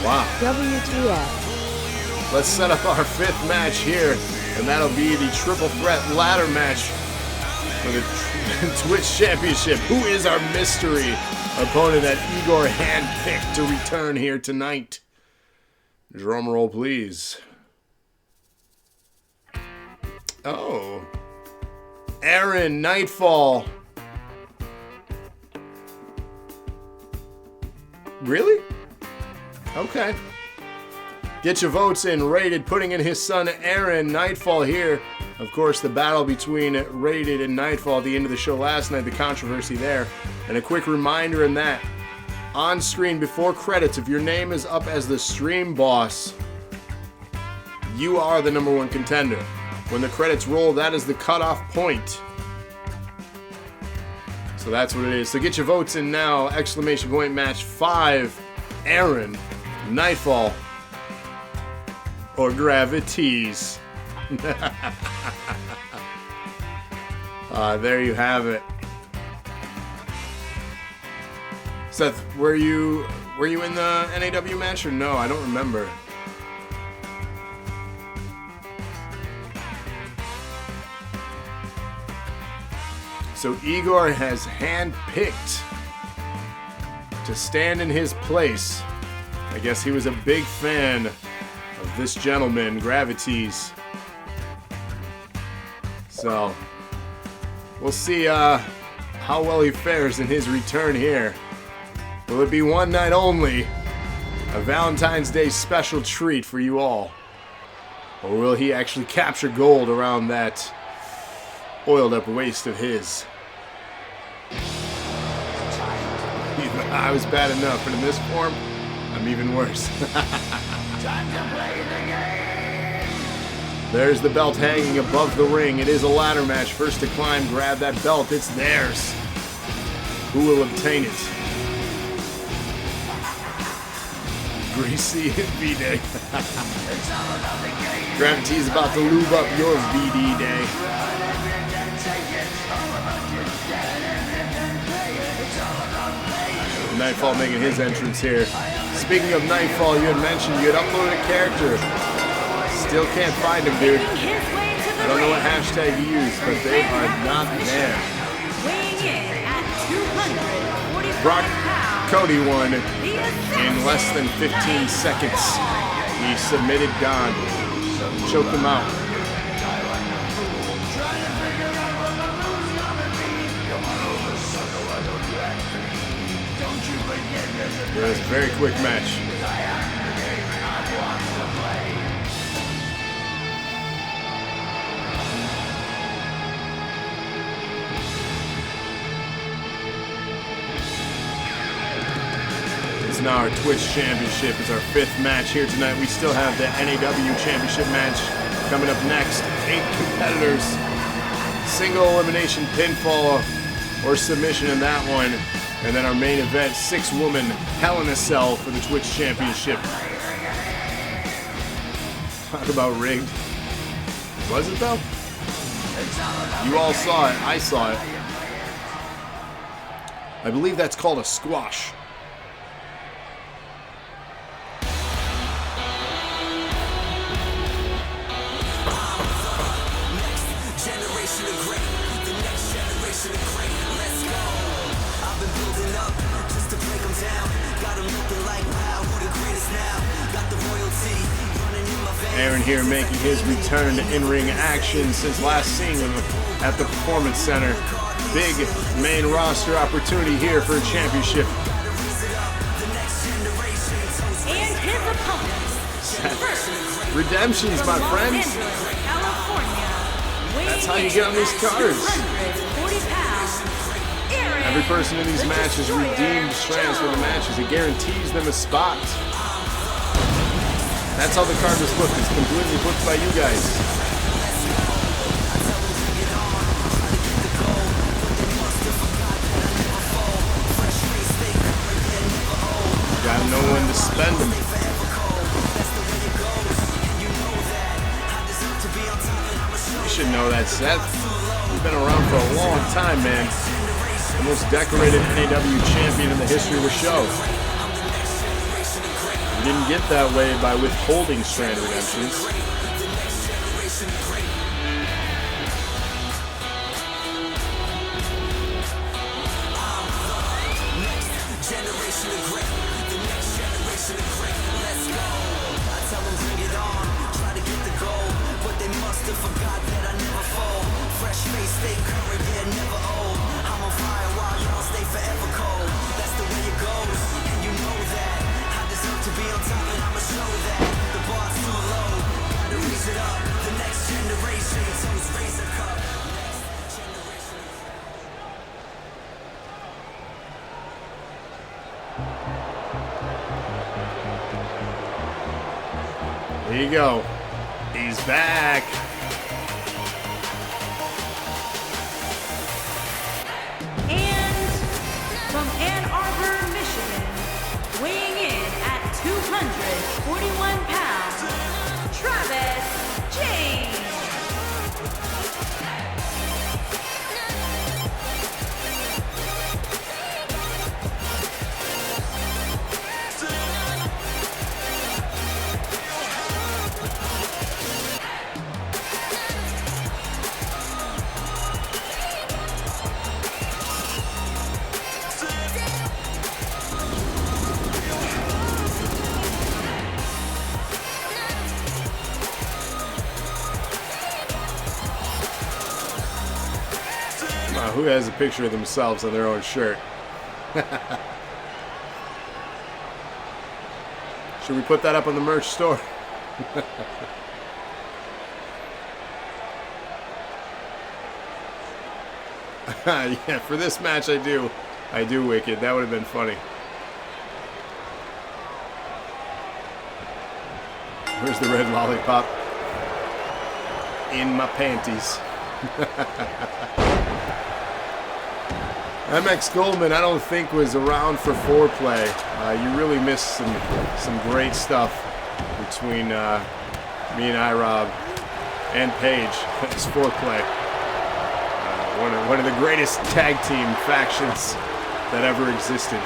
Wow. WTF. Let's set up our 5th match here, and that'll be the triple threat ladder match for the Twitch Championship. Who is our mystery opponent that Igor handpicked to return here tonight? Drum roll, please. Oh. Aaron Nightfall. Really? Okay. Get your votes in. Rated putting in his son Aaron Nightfall here. Of course, the battle between Rated and Nightfall at the end of the show last night, the controversy there. And a quick reminder in that, on screen before credits, if your name is up as the stream boss, you are the #1 contender. When the credits roll, that is the cutoff point. So that's what it is. So get your votes in now. Exclamation point match 5, Aaron Nightfall or Gravities. There you have it. Seth, were you in the NAW match or no? I don't remember. So Igor has handpicked to stand in his place. I guess he was a big fan of this gentleman, Gravities. So we'll see how well he fares in his return here. Will it be one night only? A Valentine's Day special treat for you all? Or will he actually capture gold around that oiled up waist of his? I was bad enough, but in this form, I'm even worse. There's the belt hanging above the ring. It is a ladder match. First to climb, grab that belt. It's theirs. Who will obtain it? Greasy V-Day. Gravity is about to lube up your VD Day. Nightfall making his entrance here. Speaking of Nightfall, you had mentioned you had uploaded a character. Still can't find him, dude. I don't know what hashtag you used, but they are not there. Brock Cody won in less than 15 seconds. He submitted God. Choked him out. It was a very quick match. It's now our Twitch Championship. It's our 5th match here tonight. We still have the NAW Championship match coming up next. 8 competitors. Single elimination pinfall or submission in that one. And then our main event, 6-woman Hell in a Cell for the Twitch Championship. Talk about rigged. Was it though? You all saw it. I saw it. I believe that's called a squash. Aaron here making his return to in-ring action since last seeing him at the Performance Center. Big main roster opportunity here for a championship. And his opponent. Redemptions, my friends. That's how you get on these cards. Every person in these matches redeemed strands for the matches. It guarantees them a spot. That's how the card was booked. It's completely booked by you guys. bend them. You should know that, Seth. You've been around for a long time, man. The most decorated NAW champion in the history of the show. You didn't get that way by withholding strand redemptions. Here you go. He's back. And from Ann Arbor, Michigan, weighing in at 241 pounds, Travis James. Who has a picture of themselves on their own shirt? Should we put that up on the merch store? Yeah, for this match I do, Wicked. That would have been funny. Where's the red lollipop? In my panties. MX Goldman, I don't think was around for foreplay. You really missed some great stuff between me and iRob and Paige. It's foreplay. One of the greatest tag team factions that ever existed.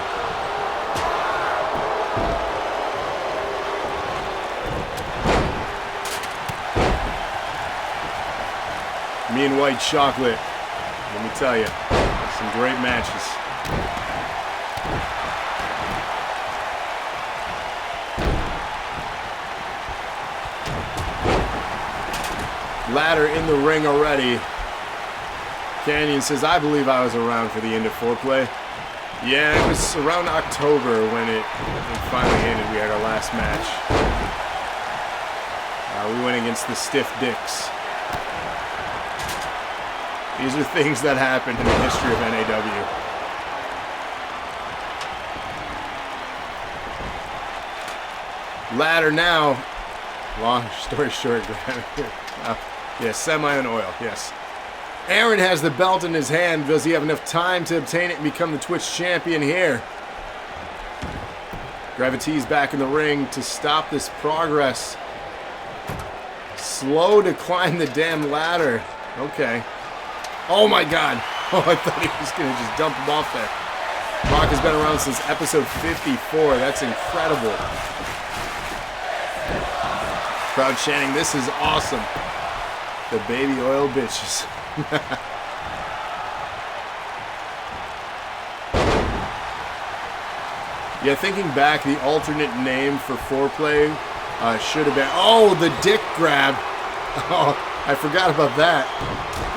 Me and White Chocolate, let me tell you. Some great matches. Ladder in the ring already. Canyon says, I believe I was around for the end of foreplay. Yeah, it was around October when it finally ended. We had our last match. We went against the Stiff Dicks. These are things that happened in the history of NAW. Ladder now. Long story short. Yeah, semi on oil, yes. Aaron has the belt in his hand. Does he have enough time to obtain it and become the Twitch champion here? Gravity's back in the ring to stop this progress. Slow to climb the damn ladder. Okay. Oh my god. Oh, I thought he was going to just dump him off there. Rock has been around since episode 54. That's incredible. Crowd chanting, this is awesome. The baby oil bitches. Yeah, thinking back, the alternate name for foreplay should have been... Oh, the dick grab. Oh, I forgot about that.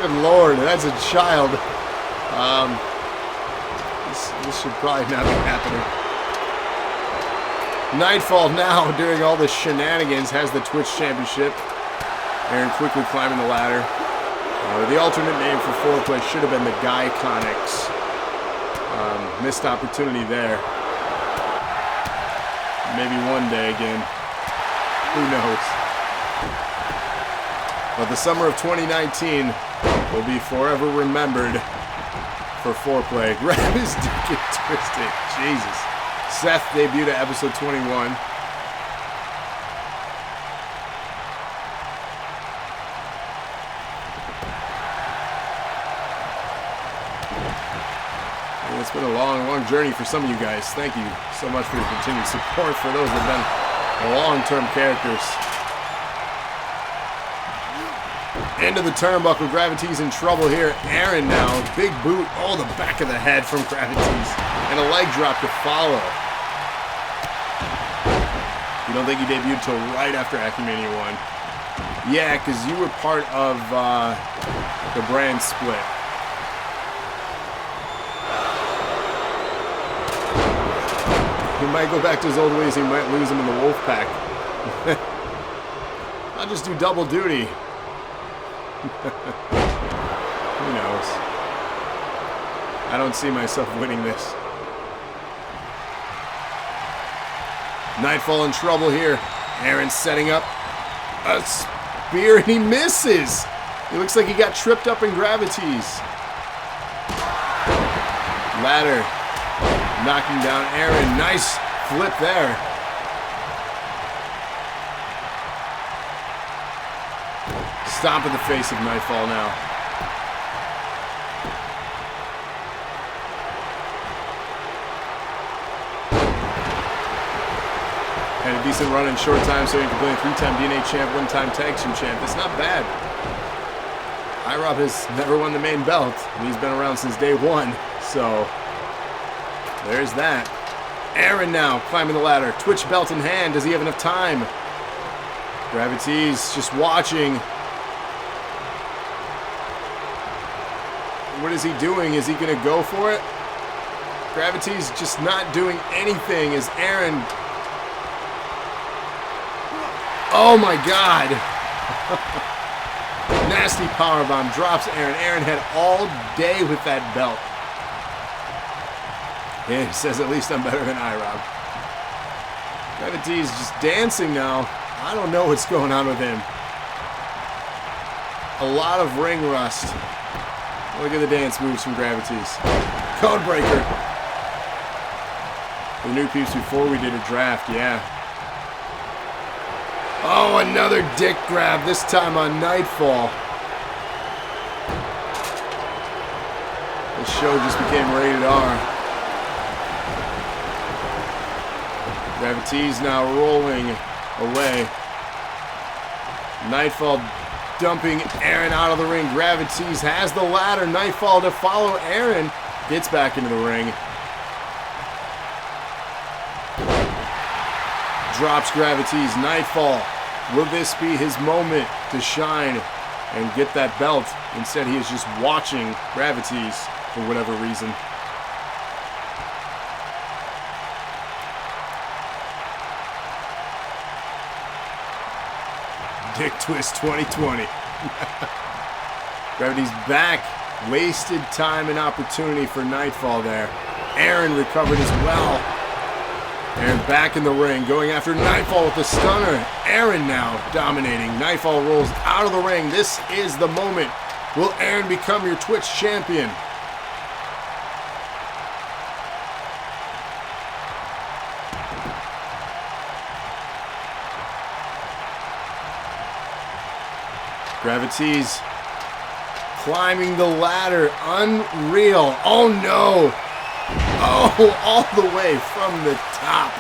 Good lord, that's a child. This should probably not be happening. Nightfall now, during all the shenanigans, has the Twitch Championship. Aaron quickly climbing the ladder. The alternate name for foreplay should have been the Guy-Conics. Missed opportunity there. Maybe one day again. Who knows? But the summer of 2019 will be forever remembered for foreplay. Grab his dick and twist it. Jesus. Seth debuted at episode 21. And it's been a long journey for some of you guys. Thank you so much for your continued support for those that have been long-term characters. Into the turnbuckle. Gravity's in trouble here. Aaron now. Big boot. Oh, the back of the head from Gravity's. And a leg drop to follow. You don't think he debuted till right after Acumania 1? Yeah, because you were part of the brand split. He might go back to his old ways. He might lose him in the wolf pack. I'll just do double duty. Who knows? I don't see myself winning this. Nightfall in trouble here. Aaron setting up a spear and he misses. It looks like he got tripped up in Gravities. Ladder knocking down Aaron. Nice flip there. Stomp in the face of Nightfall now. Had a decent run in short time, so he can play a 3-time DNA champ, 1-time tag team champ. That's not bad. IROB has never won the main belt, and he's been around since day 1. So, there's that. Aaron now climbing the ladder. Twitch belt in hand. Does he have enough time? Gravity's just watching. What is he doing? Is he going to go for it? Gravity's just not doing anything as Aaron... Oh my God! Nasty powerbomb drops Aaron. Aaron had all day with that belt. Yeah, he says at least I'm better than IROB. Gravity's just dancing now. I don't know what's going on with him. A lot of ring rust. Look at the dance moves from Gravity's. Codebreaker. The new peeps before we did a draft, yeah. Oh, another dick grab, this time on Nightfall. The show just became rated R. Gravity's now rolling away. Nightfall dumping Aaron out of the ring. Gravity's has the ladder. Nightfall to follow Aaron. Gets back into the ring. Drops Gravity's. Nightfall. Will this be his moment to shine and get that belt? Instead, he is just watching Gravity's for whatever reason. Dick Twist 2020. Gravity's back. Wasted time and opportunity for Nightfall there. Aaron recovered as well. Aaron back in the ring, going after Nightfall with the stunner. Aaron now dominating. Nightfall rolls out of the ring. This is the moment. Will Aaron become your Twitch champion? Gravity's climbing the ladder. Unreal. Oh no. Oh, all the way from the top.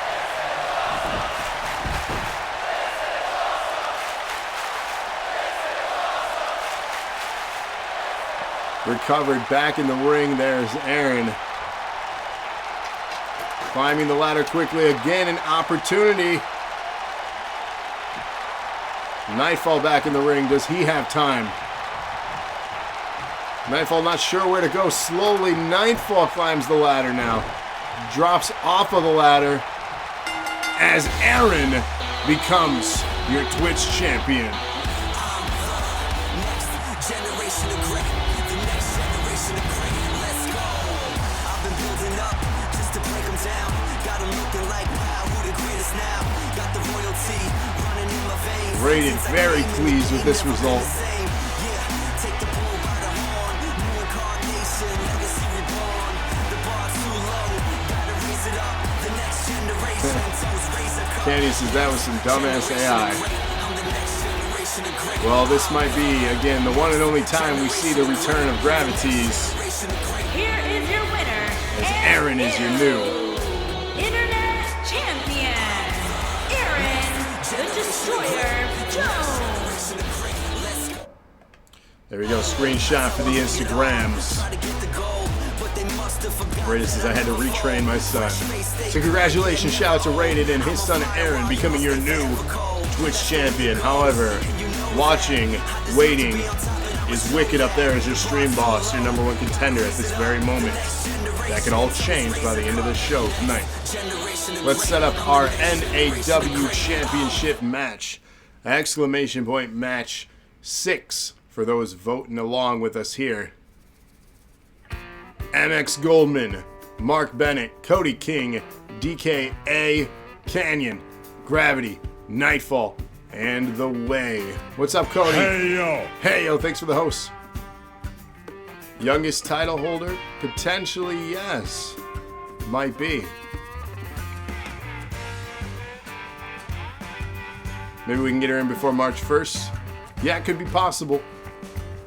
Recovered back in the ring. There's Aaron. Climbing the ladder quickly. Again, an opportunity. Nightfall back in the ring. Does he have time? Nightfall not sure where to go. Slowly, Nightfall climbs the ladder now. Drops off of the ladder as Aaron becomes your Twitch champion. Rated very pleased with this result. Candy says that was some dumbass AI. Well, this might be, again, the one and only time we see the return of Gravities. Here is your winner, As Aaron is your new Internet Champion, Aaron the Destroyer Jones. There we go, screenshot for the Instagrams. Greatest is I had to retrain my son. So congratulations, shout out to Rated and his son Aaron becoming your new Twitch champion. However, watching, waiting is Wicked up there as your stream boss, your number one contender at this very moment. That can all change by the end of this show tonight. Let's set up our NAW Championship match. Exclamation point match 6 for those voting along with us here. MX Goldman, Mark Bennett, Cody King, DKA, Canyon, Gravity, Nightfall, and The Way. What's up, Cody? Hey, yo. Hey, yo, thanks for the host. Youngest title holder? Potentially, yes. Might be. Maybe we can get her in before March 1st. Yeah, it could be possible.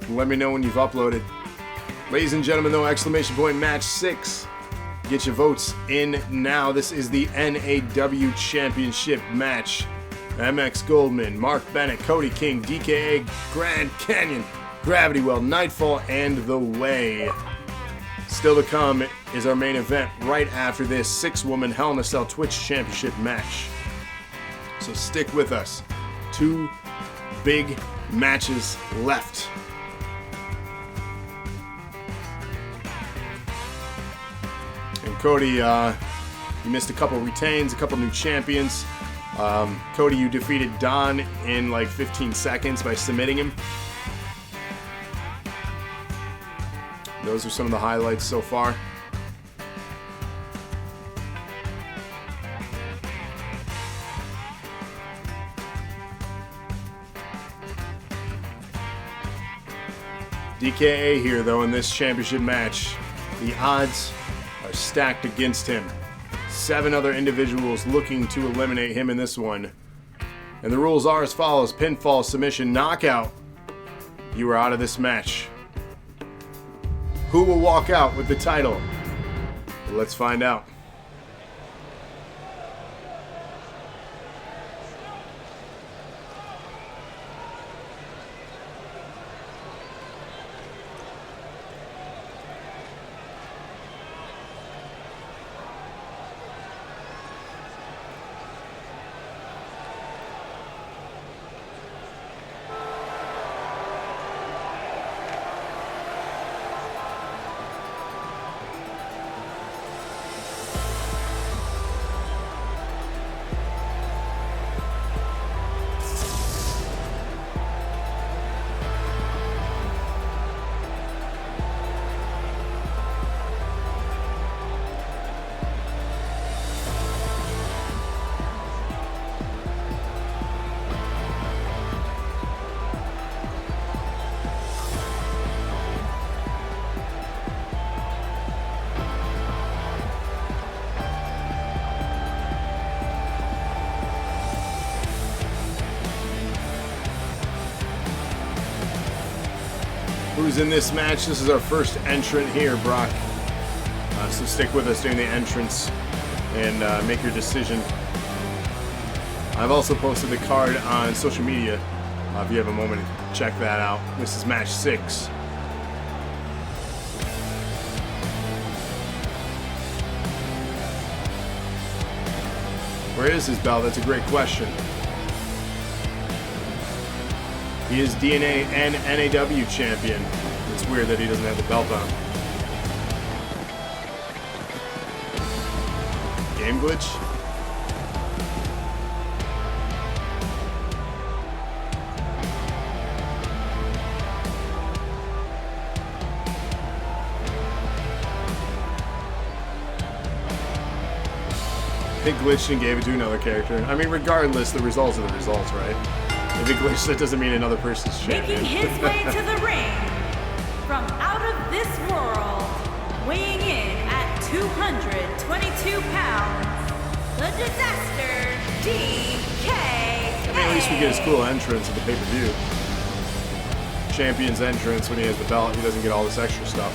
Let me know when you've uploaded. Ladies and gentlemen, though, exclamation point match 6. Get your votes in now. This is the NAW Championship match. MX Goldman, Mark Bennett, Cody King, DKA, Grand Canyon, Gravity Well, Nightfall, and The Way. Still to come is our main event right after this 6-woman Hell in a Cell Twitch Championship match. So stick with us. 2 big matches left. And Cody, you missed a couple retains, a couple new champions. Cody, you defeated Don in like 15 seconds by submitting him. Those are some of the highlights so far. DKA here, though, in this championship match. The odds are stacked against him. 7 other individuals looking to eliminate him in this one. And the rules are as follows: pinfall, submission, knockout. You are out of this match. Who will walk out with the title? Let's find out. Who's in this match? This is our first entrant here, Brock. So stick with us during the entrance and make your decision. I've also posted the card on social media. If you have a moment, check that out. This is match 6. Where is his belt? That's a great question. He is DNA and NAW champion. It's weird that he doesn't have the belt on. Game glitch? It glitched and gave it to another character. I mean, regardless, the results are the results, right? If it glitched, that doesn't mean another person's champion. Making his way to the ring from out of this world, weighing in at 222 pounds, the disaster, DK. I mean, at least we get his cool entrance at the pay-per-view. Champion's entrance when he has the belt. He doesn't get all this extra stuff.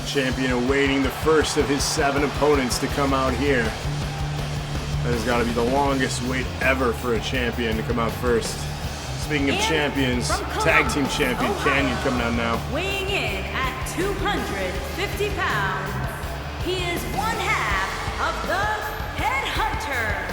Champion awaiting the first of his 7 opponents to come out here. That has got to be the longest wait ever for a champion to come out first. Speaking of champions, tag team champion Canyon coming out now. Weighing in at 250 pounds, he is one half of the Headhunter.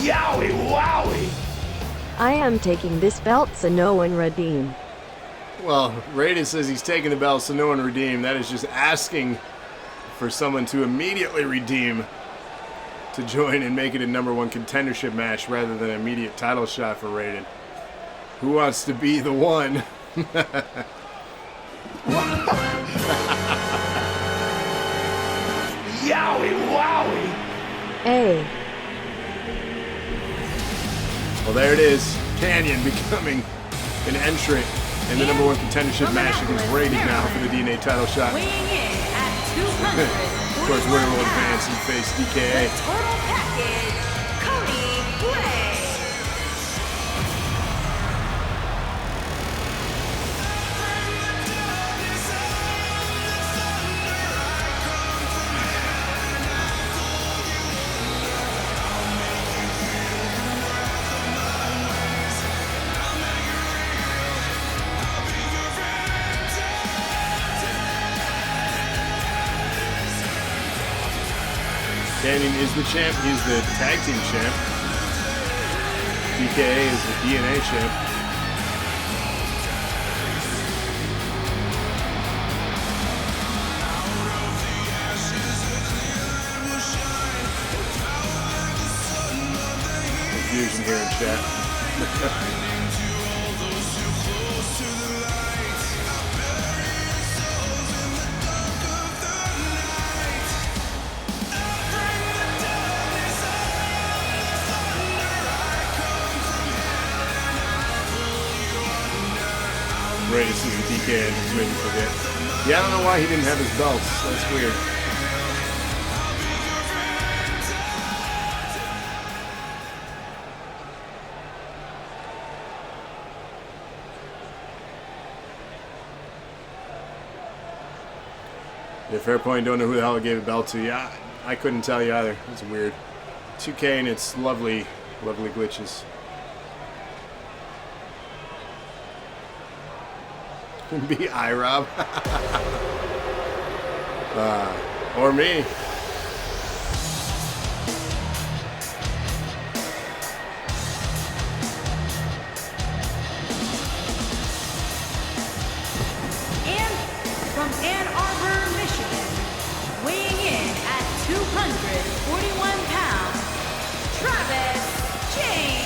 Yowie wowie! I am taking this belt so no one redeem. Well, Raiden says he's taking the belt so no one redeem. That is just asking for someone to immediately redeem to join and make it a #1 contendership match rather than an immediate title shot for Raiden. Who wants to be the one? Yowie wowie! Hey. Well, there it is. Canyon becoming an entrant in the #1 contendership match against Raiden now for the DNA title shot. Weighing in at 200. Of course, winner will advance and face DKA. The total package, Cody Ray. Canyon is the champ. He's the tag team champ. DKA is the DNA champ. Confusion here in chat. Raiden sees the DK and just made me forget. Yeah, I don't know why he didn't have his belts. That's weird. Yeah, fair point. Don't know who the hell gave a belt to. Yeah, I couldn't tell you either. It's weird. 2K and its lovely, lovely glitches. Be IROB. Or me. From Ann Arbor, Michigan, weighing in at 241 pounds, Travis James.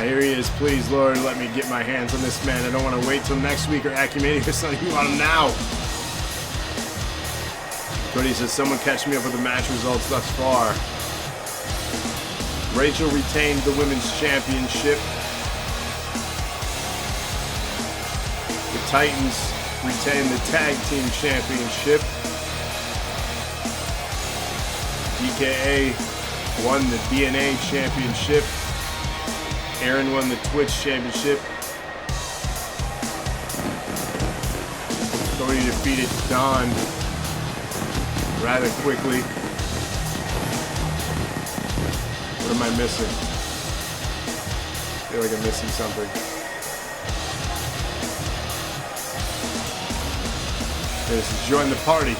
Here he is. Please, Lord, let me get my hands on this man. I don't want to wait till next week or Acumania or something. You want him now. Cody says, someone catch me up with the match results thus far. Rachel retained the women's championship. The Titans retained the tag team championship. DKA won the DNA championship. Aaron won the Twitch championship. Cody defeated Don rather quickly. What am I missing? I feel like I'm missing something. This is join the party.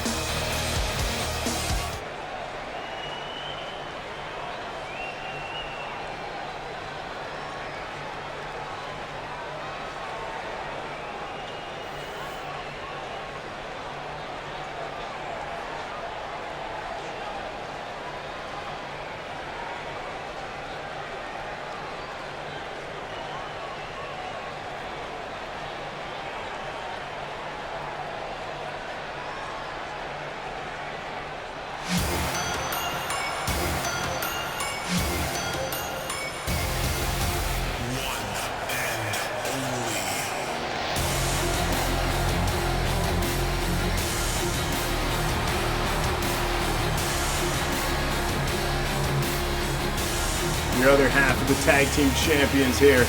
Your other half of the tag team champions here.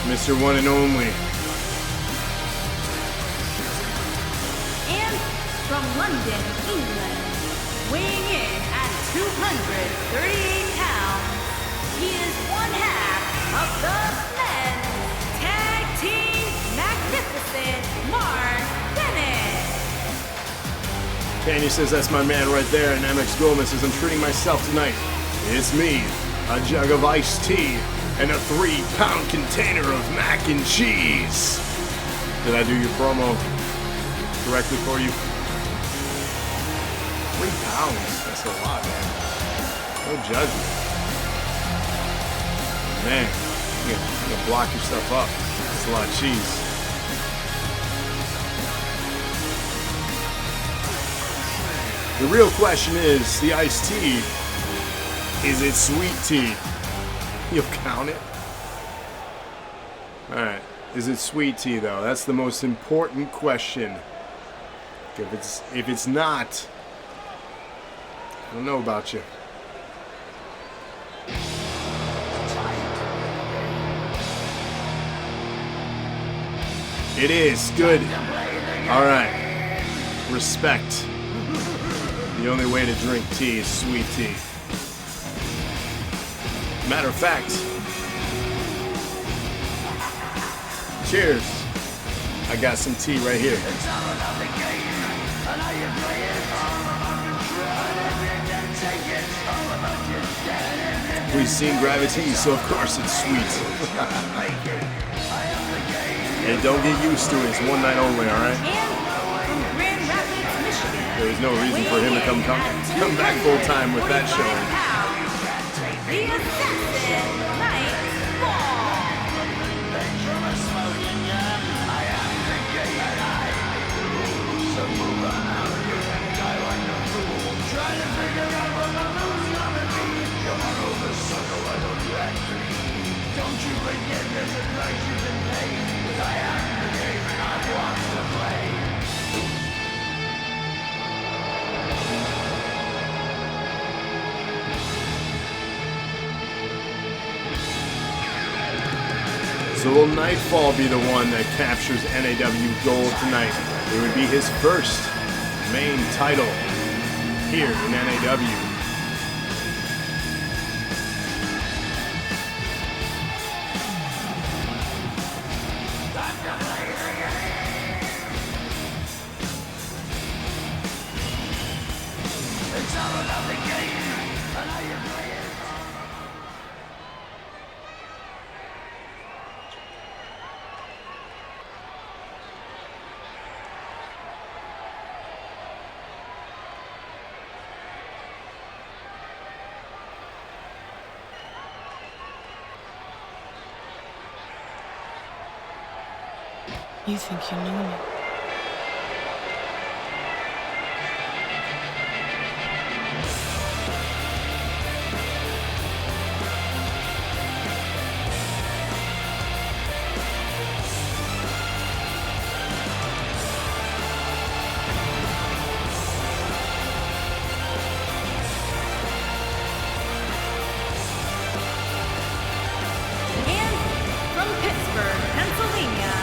Mr. One and Only. And from London, England, weighing in at 238 pounds, he is one half of the men's tag team magnificent Mark Bennett. Kanye says that's my man right there, and MX Goldman says I'm treating myself tonight. It's me, a jug of iced tea, and a 3-pound container of mac and cheese. Did I do your promo correctly for you? 3 pounds, that's a lot, man. No judgment. Man, you gotta block yourself up. That's a lot of cheese. The real question is, the iced tea, is it sweet tea? You'll count it? Alright, is it sweet tea though? That's the most important question. If it's not, I don't know about you. It is, good. Alright, respect. The only way to drink tea is sweet tea. Matter of fact, cheers. I got some tea right here. We've seen Gravity, so of course it's sweet. And don't get used to it, it's one night only, alright? There's no reason for him to come back full time with that showing. The Assassin Nightfall. Don't you forget there's a price you can pay, 'cause I am the game and I want to play. So will Nightfall be the one that captures NAW gold tonight? It would be his first main title here in NAW. You think you know me? And from Pittsburgh, Pennsylvania,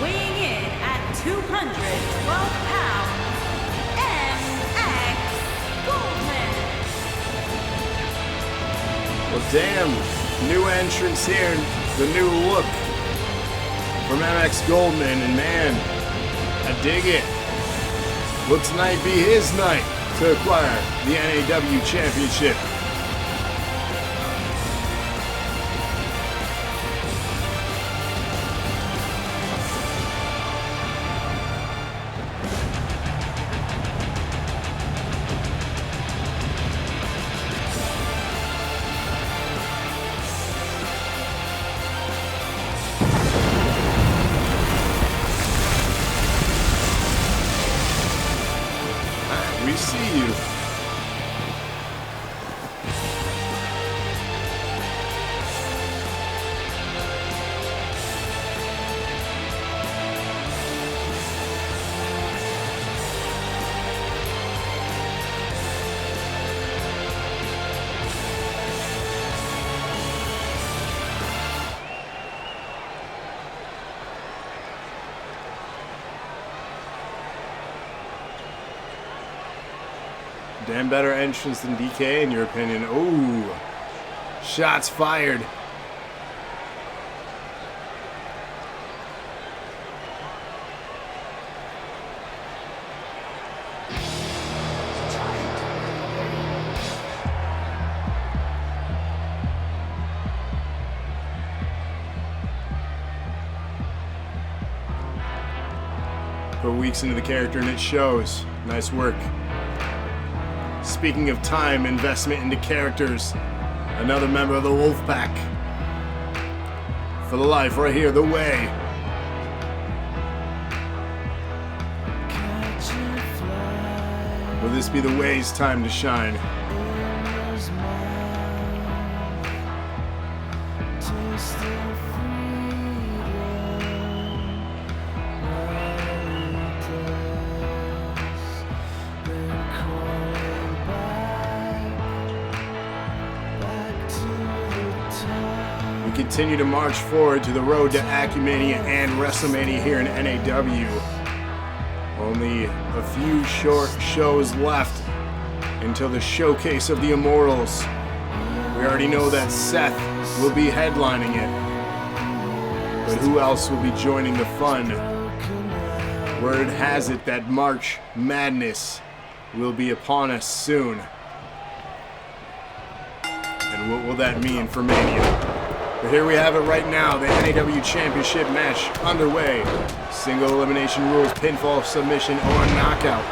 weighing in at 212 pounds, MX Goldman. Well, damn, new entrance here, the new look from MX Goldman, and man, I dig it. Will tonight be his night to acquire the NAW Championship? We see you. Damn better entrance than DK in your opinion. Ooh, shots fired. Put weeks into the character and it shows. Nice work. Speaking of time investment into characters, another member of the Wolfpack. For the life right here, the Way. Will this be the Way's time to shine? Continue to march forward to the road to Acumania and WrestleMania here in NAW. Only a few short shows left until the Showcase of the Immortals. We already know that Seth will be headlining it. But who else will be joining the fun? Word has it that March Madness will be upon us soon. And what will that mean for Mania? But here we have it right now, the NAW Championship match underway. Single elimination rules, pinfall, submission, or knockout.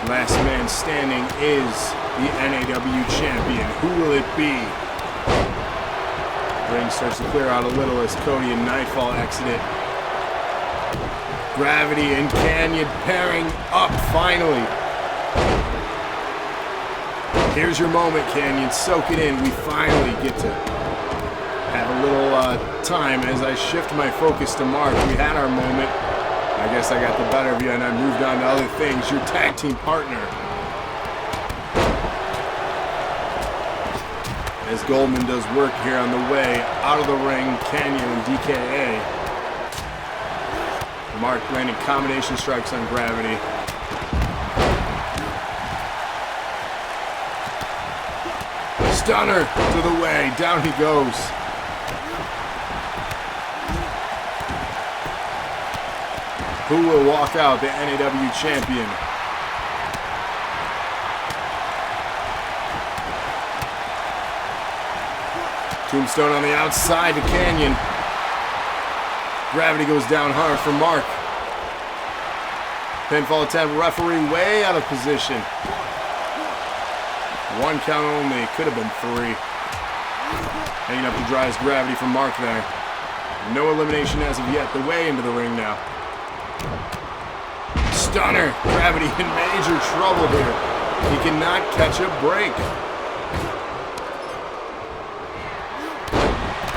Last man standing is the NAW champion. Who will it be? Ring starts to clear out a little as Cody and Nightfall exit it. Gravity and Canyon pairing up finally. Here's your moment, Canyon. Soak it in. We finally get to have a little time as I shift my focus to Mark. We had our moment. I guess I got the better of you and I moved on to other things. Your tag team partner. as Goldman does work here on the way out of the ring. Canyon and DKA. Mark landing combination strikes on Gravity. Stunner to the way. Down he goes. Who will walk out the NAW champion? Tombstone on the outside to Canyon. Gravity goes down hard for Mark. Pinfall attempt, referee way out of position. 1 count only, could have been 3. Hanging up to dry as Gravity from Mark there. No elimination as of yet, the way into the ring now. Stunner, Gravity in major trouble here. He cannot catch a break.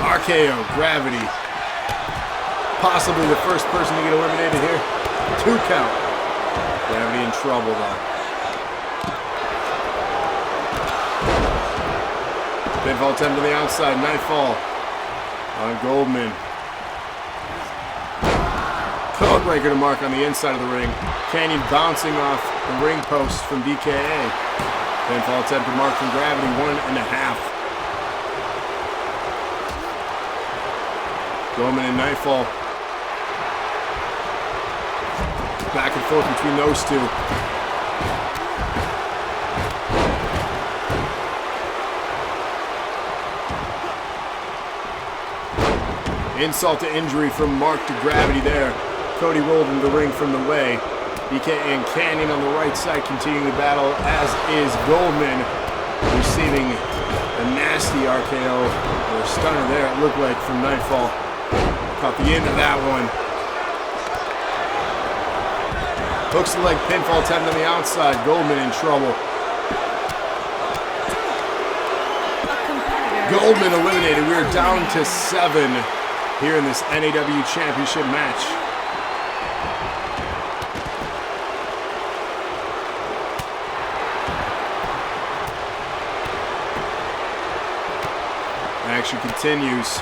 RKO, Gravity. Possibly the first person to get eliminated here. 2 count. Gravity in trouble though. Pinfall attempt on the outside. Nightfall on Goldman. Codebreaker to Mark on the inside of the ring. Canyon bouncing off the ring post from DKA. Pinfall attempt to Mark from Gravity. 1.5. Goldman and Nightfall. Back and forth between those two. Insult to injury from Mark to Gravity there. Cody rolled into the ring from the way. DK and Canyon on the right side continuing the battle, as is Goldman receiving a nasty RKO or stunner there, it looked like, from Nightfall. Caught the end of that one. Hooks the leg pinfall attempt on the outside. Goldman in trouble. Goldman eliminated. We are down to 7 here in this NAW Championship match. Action continues.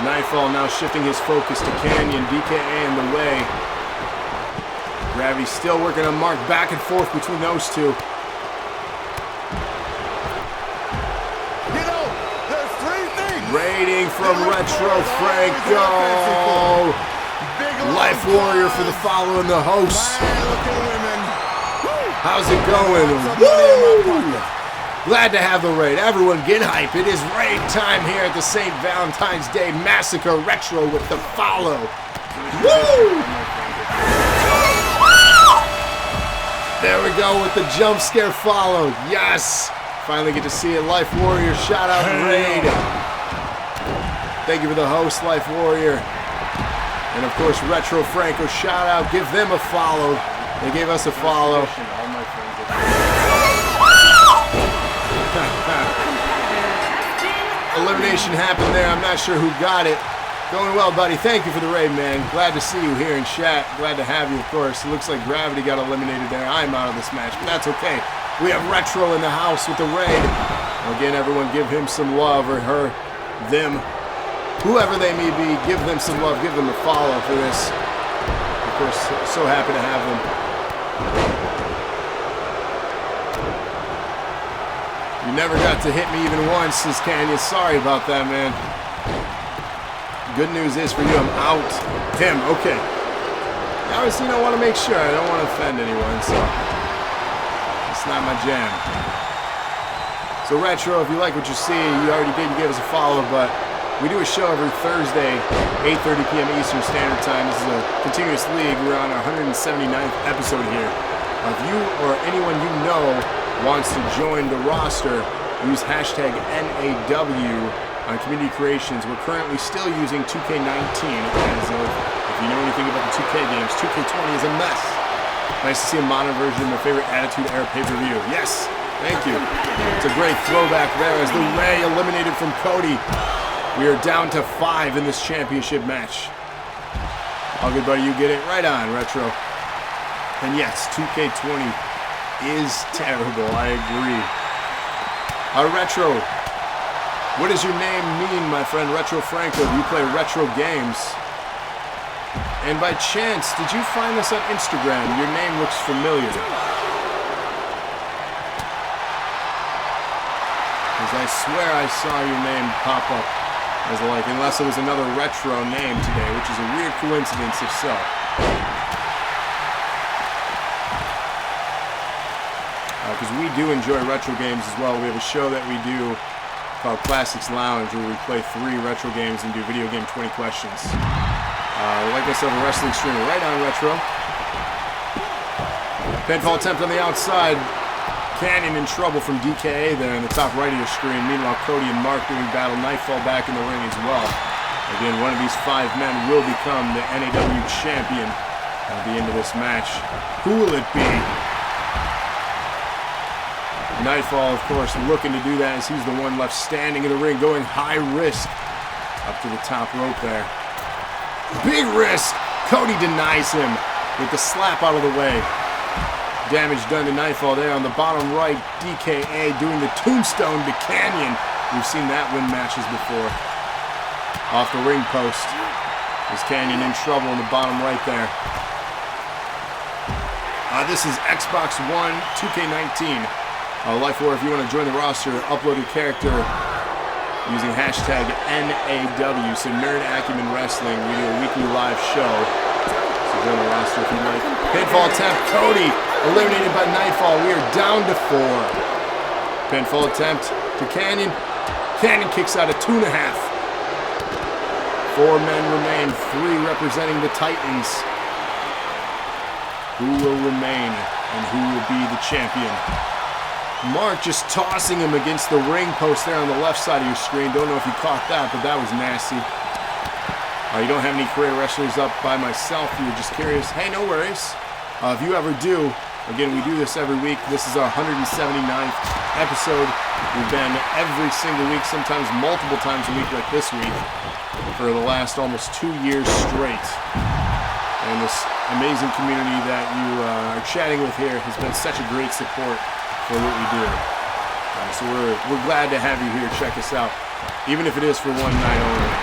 Nightfall now shifting his focus to Canyon. DKA in the way. Gravity still working on Mark. Back and forth between those two. You know, there's 3 things. Rating from Retro Franco. Life Warrior for the follow and the host. How's it going? Woo! Glad to have the raid. Everyone get hype. It is raid time here at the St. Valentine's Day Massacre Retro with the follow. Woo! There we go with the jump scare follow. Yes! Finally get to see it. Life Warrior, shout out raid. Thank you for the host, Life Warrior. And of course, Retro Franco, shout out. Give them a follow. They gave us a follow. Elimination happened there. I'm not sure who got it. Going well, buddy. Thank you for the raid, man. Glad to see you here in chat. Glad to have you, of course. It looks like Gravity got eliminated there. I'm out of this match, but that's okay. We have Retro in the house with the raid. Again, everyone give him some love, or her, them, whoever they may be. Give them some love. Give them a follow for this. Of course, so happy to have them. You never got to hit me even once, says Canyon. Sorry about that, man. Good news is for you, I'm out. Him, okay. I always, want to make sure. I don't want to offend anyone, so it's not my jam. So Retro, if you like what you see, you already did. You gave us a follow, but we do a show every Thursday, 8:30 p.m. Eastern Standard Time. This is a continuous league. We're on our 179th episode here. If you or anyone you know wants to join the roster, use hashtag NAW on Community Creations. We're currently still using 2K19 as of, if you know anything about the 2K games, 2K20 is a mess. Nice to see a modern version of my favorite Attitude Era pay-per-view. Yes, thank you. It's a great throwback there as the Ray eliminated from Cody. We are down to 5 in this championship match. All good, buddy, you get it right on, Retro. And yes, 2K20 is terrible, I agree. Retro, What does your name mean, my friend Retro Franco? Do you play retro games? And by chance, did you find this on Instagram? Your name looks familiar. Because I swear I saw your name pop up as like, unless it was another retro name today, which is a weird coincidence if so. Because we do enjoy retro games as well. We have a show that we do called Classics Lounge where we play 3 retro games and do video game 20 questions. Like I said, a wrestling stream right on retro. Pinfall attempt on the outside. Canyon in trouble from DKA there in the top right of your screen. Meanwhile, Cody and Mark doing battle. Nightfall back in the ring as well. Again, one of these 5 men will become the NAW champion at the end of this match. Who will it be? Nightfall, of course, looking to do that as he's the one left standing in the ring, going high risk up to the top rope there. Big risk. Cody denies him with the slap out of the way. Damage done to Nightfall there on the bottom right. DKA doing the tombstone to Canyon. We've seen that win matches before. Off the ring post is Canyon in trouble in the bottom right there. This is Xbox One 2K19. Life War, if you want to join the roster, upload your character using hashtag NAW. So Nerd Acumen Wrestling. We do a weekly live show. So join the roster if you'd like. Pinfall attempt. Cody eliminated by Nightfall. We are down to 4. Pinfall attempt to Canyon. Canyon kicks out at 2.5. 4 men remain. 3 representing the Titans. Who will remain and who will be the champion? Mark just tossing him against the ring post there on the left side of your screen. Don't know if you caught that, but that was nasty. You don't have any career wrestlers up by myself. You were just curious. Hey, no worries. If you ever do, again, we do this every week. This is our 179th episode. We've been every single week, sometimes multiple times a week like this week, for the last almost 2 years straight. And this amazing community that you are chatting with here has been such a great support for what we do. So we're glad to have you here. Check us out, even if it is for one night only.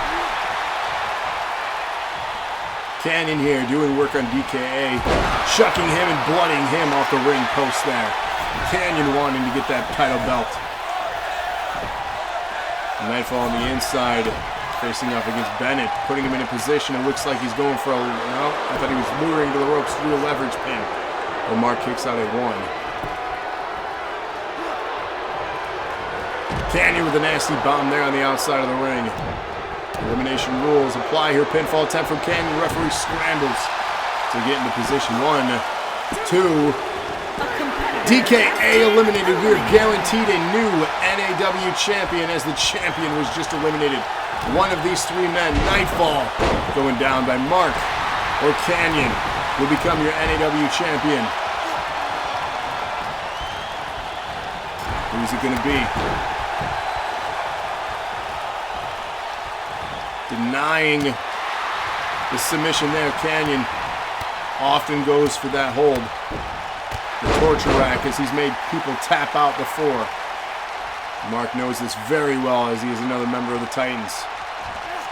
Canyon here doing work on DKA, chucking him and blooding him off the ring post there. Canyon wanting to get that title belt. Nightfall on the inside, facing off against Bennett, putting him in a position. It looks like he's going for a, well, I thought he was luring to the ropes to do a leverage pin. But Mark kicks out at 1. Canyon with a nasty bomb there on the outside of the ring. Elimination rules apply here. Pinfall attempt from Canyon. Referee scrambles to get into position. 1, 2. DKA eliminated. We're guaranteed a new NAW champion as the champion was just eliminated. One of these 3 men, Nightfall, going down by Mark or Canyon, will become your NAW champion. Who's it going to be? Denying the submission there. Canyon often goes for that hold. The torture rack as he's made people tap out before. Mark knows this very well as he is another member of the Titans.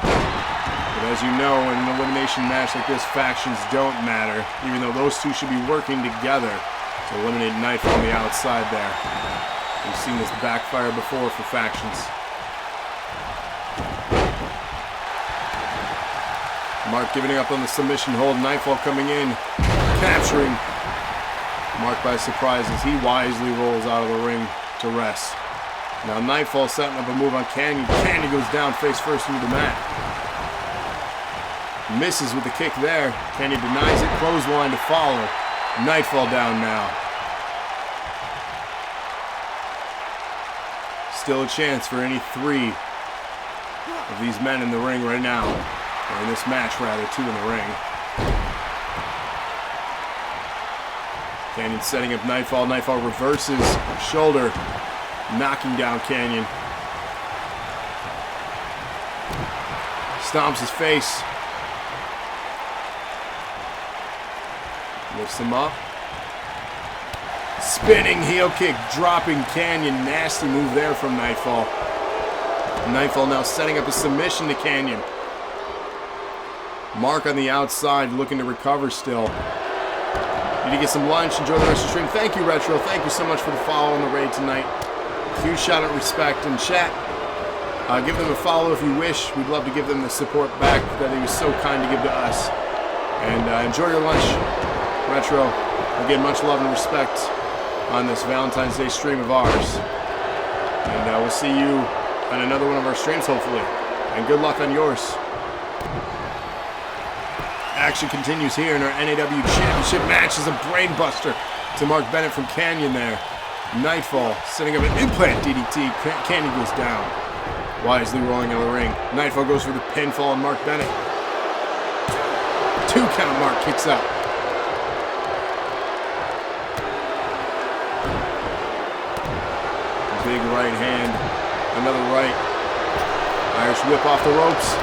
But as you know, in an elimination match like this, factions don't matter, even though those 2 should be working together to eliminate Nightfall on the outside there. We've seen this backfire before for factions. Mark giving up on the submission hold. Nightfall coming in, capturing Mark by surprise as he wisely rolls out of the ring to rest. Now Nightfall setting up a move on Canyon. Canyon goes down face first into the mat. Misses with the kick there. Canyon denies it. Clothesline to follow. Nightfall down now. Still a chance for any 3 of these men in the ring right now. Or in this match, rather, 2 in the ring. Canyon setting up Nightfall. Nightfall reverses shoulder, knocking down Canyon. Stomps his face. Lifts him up. Spinning heel kick, dropping Canyon. Nasty move there from Nightfall. Nightfall now setting up a submission to Canyon. Mark on the outside looking to recover still. Need to get some lunch. Enjoy the rest of the stream. Thank you, Retro. Thank you so much for the follow on the raid tonight. Huge shout out, respect, and chat. Give them a follow if you wish. We'd love to give them the support back that he was so kind to give to us. And enjoy your lunch, Retro. Again, much love and respect on this Valentine's Day stream of ours. And we'll see you on another one of our streams, hopefully. And good luck on yours. Action continues here in our NAW Championship match as a brainbuster to Mark Bennett from Canyon there. Nightfall setting up an implant DDT. Canyon goes down. Wisely rolling out of the ring. Nightfall goes for the pinfall on Mark Bennett. 2 count. Mark kicks out. Big right hand. Another right. Irish whip off the ropes.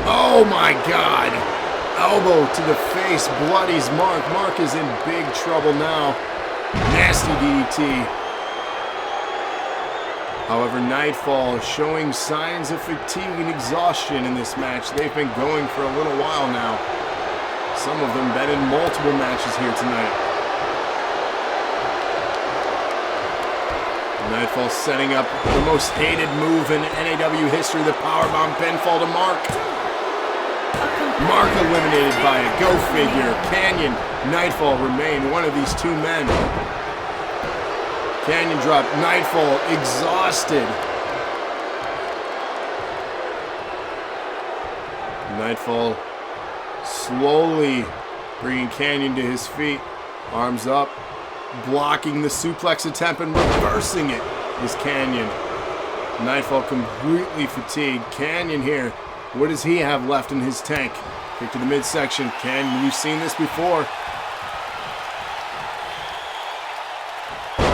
Oh my God. Elbow to the face. Bloodies Mark. Mark is in big trouble now. Nasty DDT. However, Nightfall is showing signs of fatigue and exhaustion in this match. They've been going for a little while now. Some of them been in multiple matches here tonight. Nightfall setting up the most hated move in NAW history, the powerbomb pinfall to Mark. Mark eliminated by a go figure. Canyon, Nightfall remain one of these 2 men. Canyon drop. Nightfall exhausted. Nightfall slowly bringing Canyon to his feet. Arms up. Blocking the suplex attempt and reversing it is Canyon. Nightfall completely fatigued. Canyon here. What does he have left in his tank? Kick to the midsection. Canyon, we've seen this before.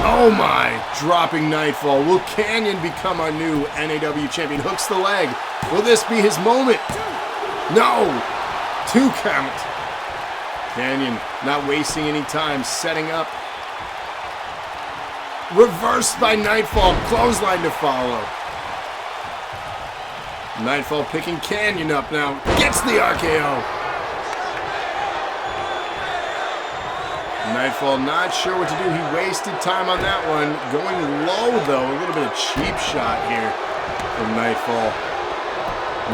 Oh my! Dropping Nightfall. Will Canyon become our new NAW champion? Hooks the leg. Will this be his moment? No! 2 count. Canyon not wasting any time. Setting up. Reversed by Nightfall. Clothesline to follow. Nightfall picking Canyon up now. Gets the RKO. Nightfall not sure what to do. He wasted time on that one. Going low, though. A little bit of cheap shot here from Nightfall.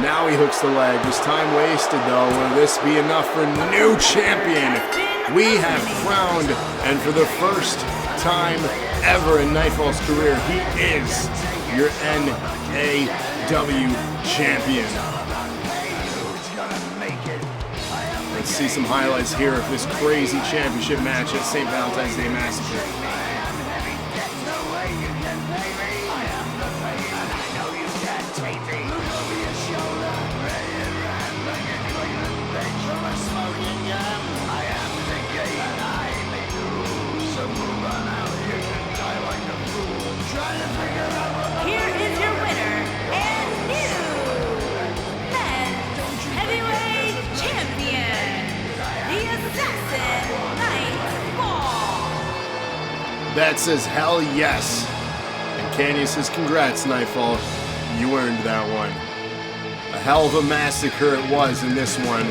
Now he hooks the leg. Was time wasted, though. Will this be enough for new champion? We have crowned, and for the first time ever in Nightfall's career, he is your NAW champion. Let's see some highlights here of this crazy championship match at St. Valentine's Day Massacre. Here is your winner and new men's heavyweight champion, the Assassin Nightfall. That says hell yes. And Canyon says congrats, Nightfall. You earned that one. A hell of a massacre it was in this one.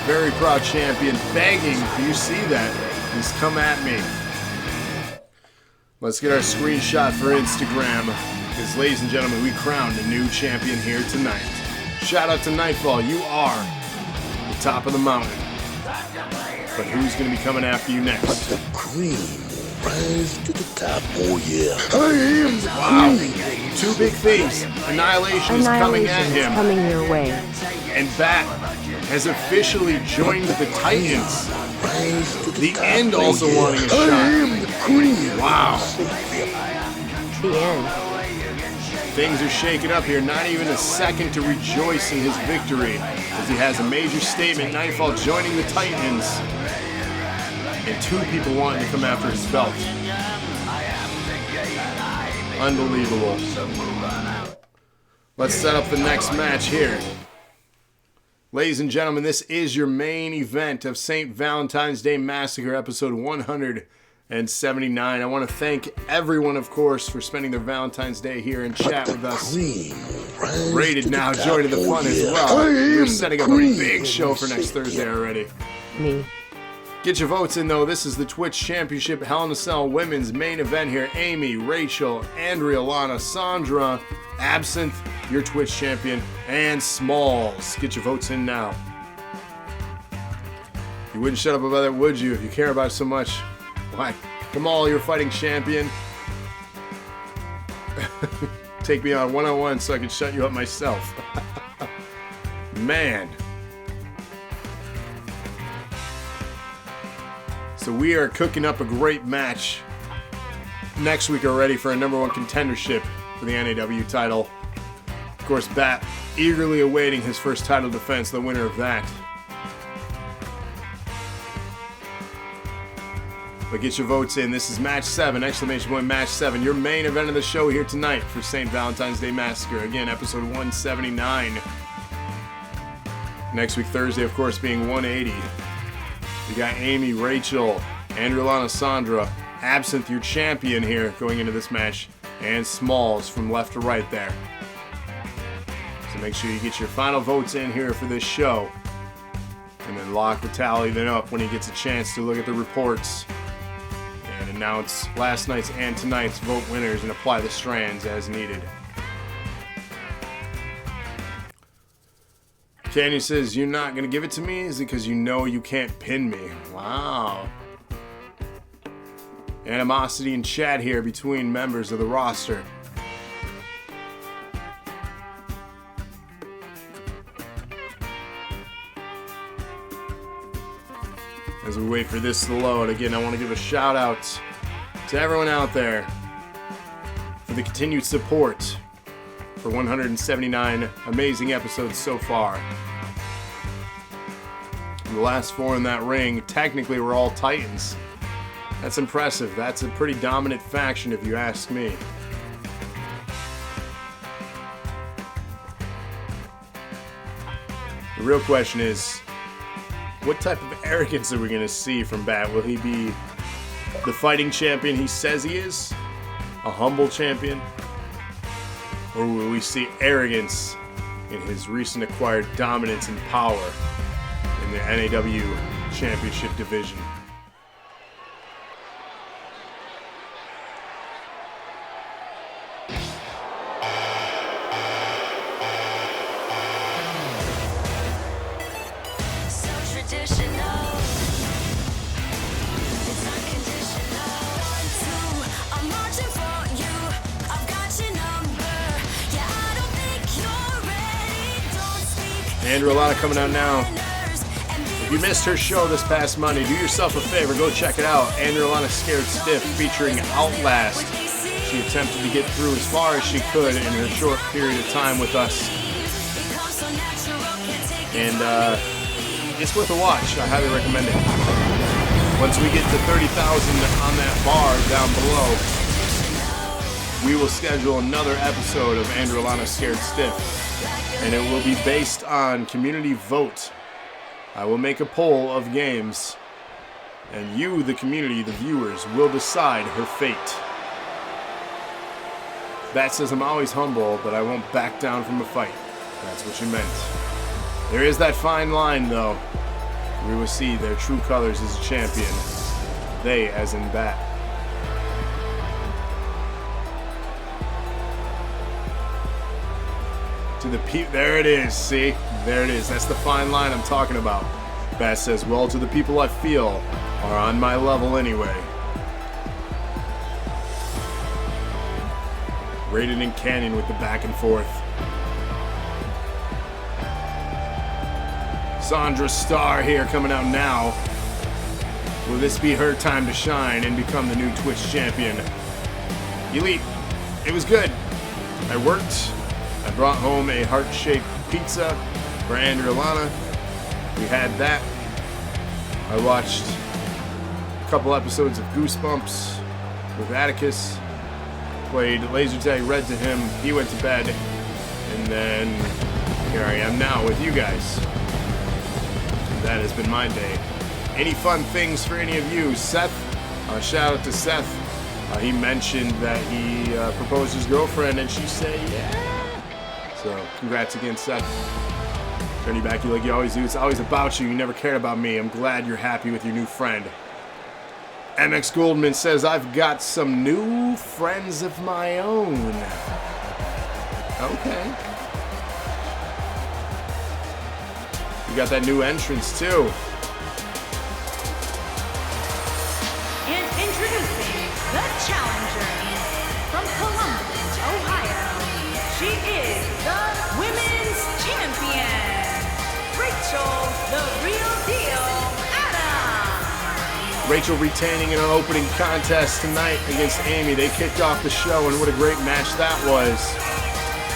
Very proud champion begging. Do you see that? He's come at me. Let's get our screenshot for Instagram. Because, ladies and gentlemen, we crowned a new champion here tonight. Shout out to Nightfall. You are the top of the mountain. But who's going to be coming after you next? But the cream will rise to the top. Oh, yeah. Wow. 2 big things. Annihilation is coming at him. Coming your way. And Bat has officially joined the Titans. The End also wanting a shot. Wow. The end. Things are shaking up here. Not even a second to rejoice in his victory, as he has a major statement. Nightfall joining the Titans. And 2 people wanting to come after his belt. Unbelievable. Let's set up the next match here. Ladies and gentlemen, this is your main event of St. Valentine's Day Massacre, episode 109. I want to thank everyone, of course, for spending their Valentine's Day here in chat with us. Rated now joining the fun as well. We're setting up a big show for next Thursday already. Me. Get your votes in, though. This is the Twitch Championship Hell in a Cell women's main event here. Amy, Rachel, Andrea, Lana, Sandra, Absinthe, your Twitch champion, and Smalls. Get your votes in now. You wouldn't shut up about that, would you? If you care about it so much. Why? Kamal, your fighting champion. Take me on one-on-one so I can shut you up myself. Man. So we are cooking up a great match next week already for a #1 contendership for the NAW title. Of course, Bat eagerly awaiting his first title defense, the winner of that. But get your votes in. This is match 7, exclamation point match 7. Your main event of the show here tonight for St. Valentine's Day Massacre. Again, episode 179. Next week, Thursday, of course, being 180. You got Amy, Rachel, Andrea, Lana, Sandra, Absinthe, your champion here going into this match, and Smalls from left to right there. So make sure you get your final votes in here for this show. And then lock the tally then up when he gets a chance to look at the reports and announce last night's and tonight's vote winners and apply the strands as needed. Canyon says, you're not going to give it to me? Is it because you know you can't pin me? Wow. Animosity in chat here between members of the roster. As we wait for this to load, again, I want to give a shout out to everyone out there for the continued support for 179 amazing episodes so far. The last 4 in that ring, technically, were all Titans. That's impressive. That's a pretty dominant faction, if you ask me. The real question is, what type of arrogance are we going to see from Bat? Will he be the fighting champion he says he is? A humble champion? Or will we see arrogance in his recent acquired dominance and power in the NAW Championship division? Andrea Lana coming out now. If you missed her show this past Monday, do yourself a favor, go check it out. Andrea Lana Scared Stiff featuring Outlast. She attempted to get through as far as she could in her short period of time with us. And it's worth a watch. I highly recommend it. Once we get to 30,000 on that bar down below, we will schedule another episode of Andrea Lana Scared Stiff. And it will be based on community vote. I will make a poll of games, and you, the community, the viewers, will decide her fate. Bat says I'm always humble, but I won't back down from a fight. That's what you meant. There is that fine line, though. We will see their true colors as a champion. They, as in Bat. To the there it is, see? There it is. That's the fine line I'm talking about. Bat says, well, to the people I feel are on my level anyway. Raiden and Canyon with the back and forth. Sandra Starr here coming out now. Will this be her time to shine and become the new Twitch champion? Elite, it was good. I worked. I brought home a heart-shaped pizza for Andrea Lana. We had that. I watched a couple episodes of Goosebumps with Atticus. Played laser tag red to him. He went to bed. And then here I am now with you guys. That has been my day. Any fun things for any of you? Seth, Shout out to Seth. He mentioned that he proposed his girlfriend and she said yeah. So congrats again, Seth. Turn you back you like you always do. It's always about you. You never cared about me. I'm glad you're happy with your new friend. MX Goldman says, I've got some new friends of my own. Okay. You got that new entrance too. And introducing the challenger from Columbus, Ohio. She is the women's champion, Rachel, the real deal, Adams. Rachel retaining in an opening contest tonight against Amy. They kicked off the show, and what a great match that was.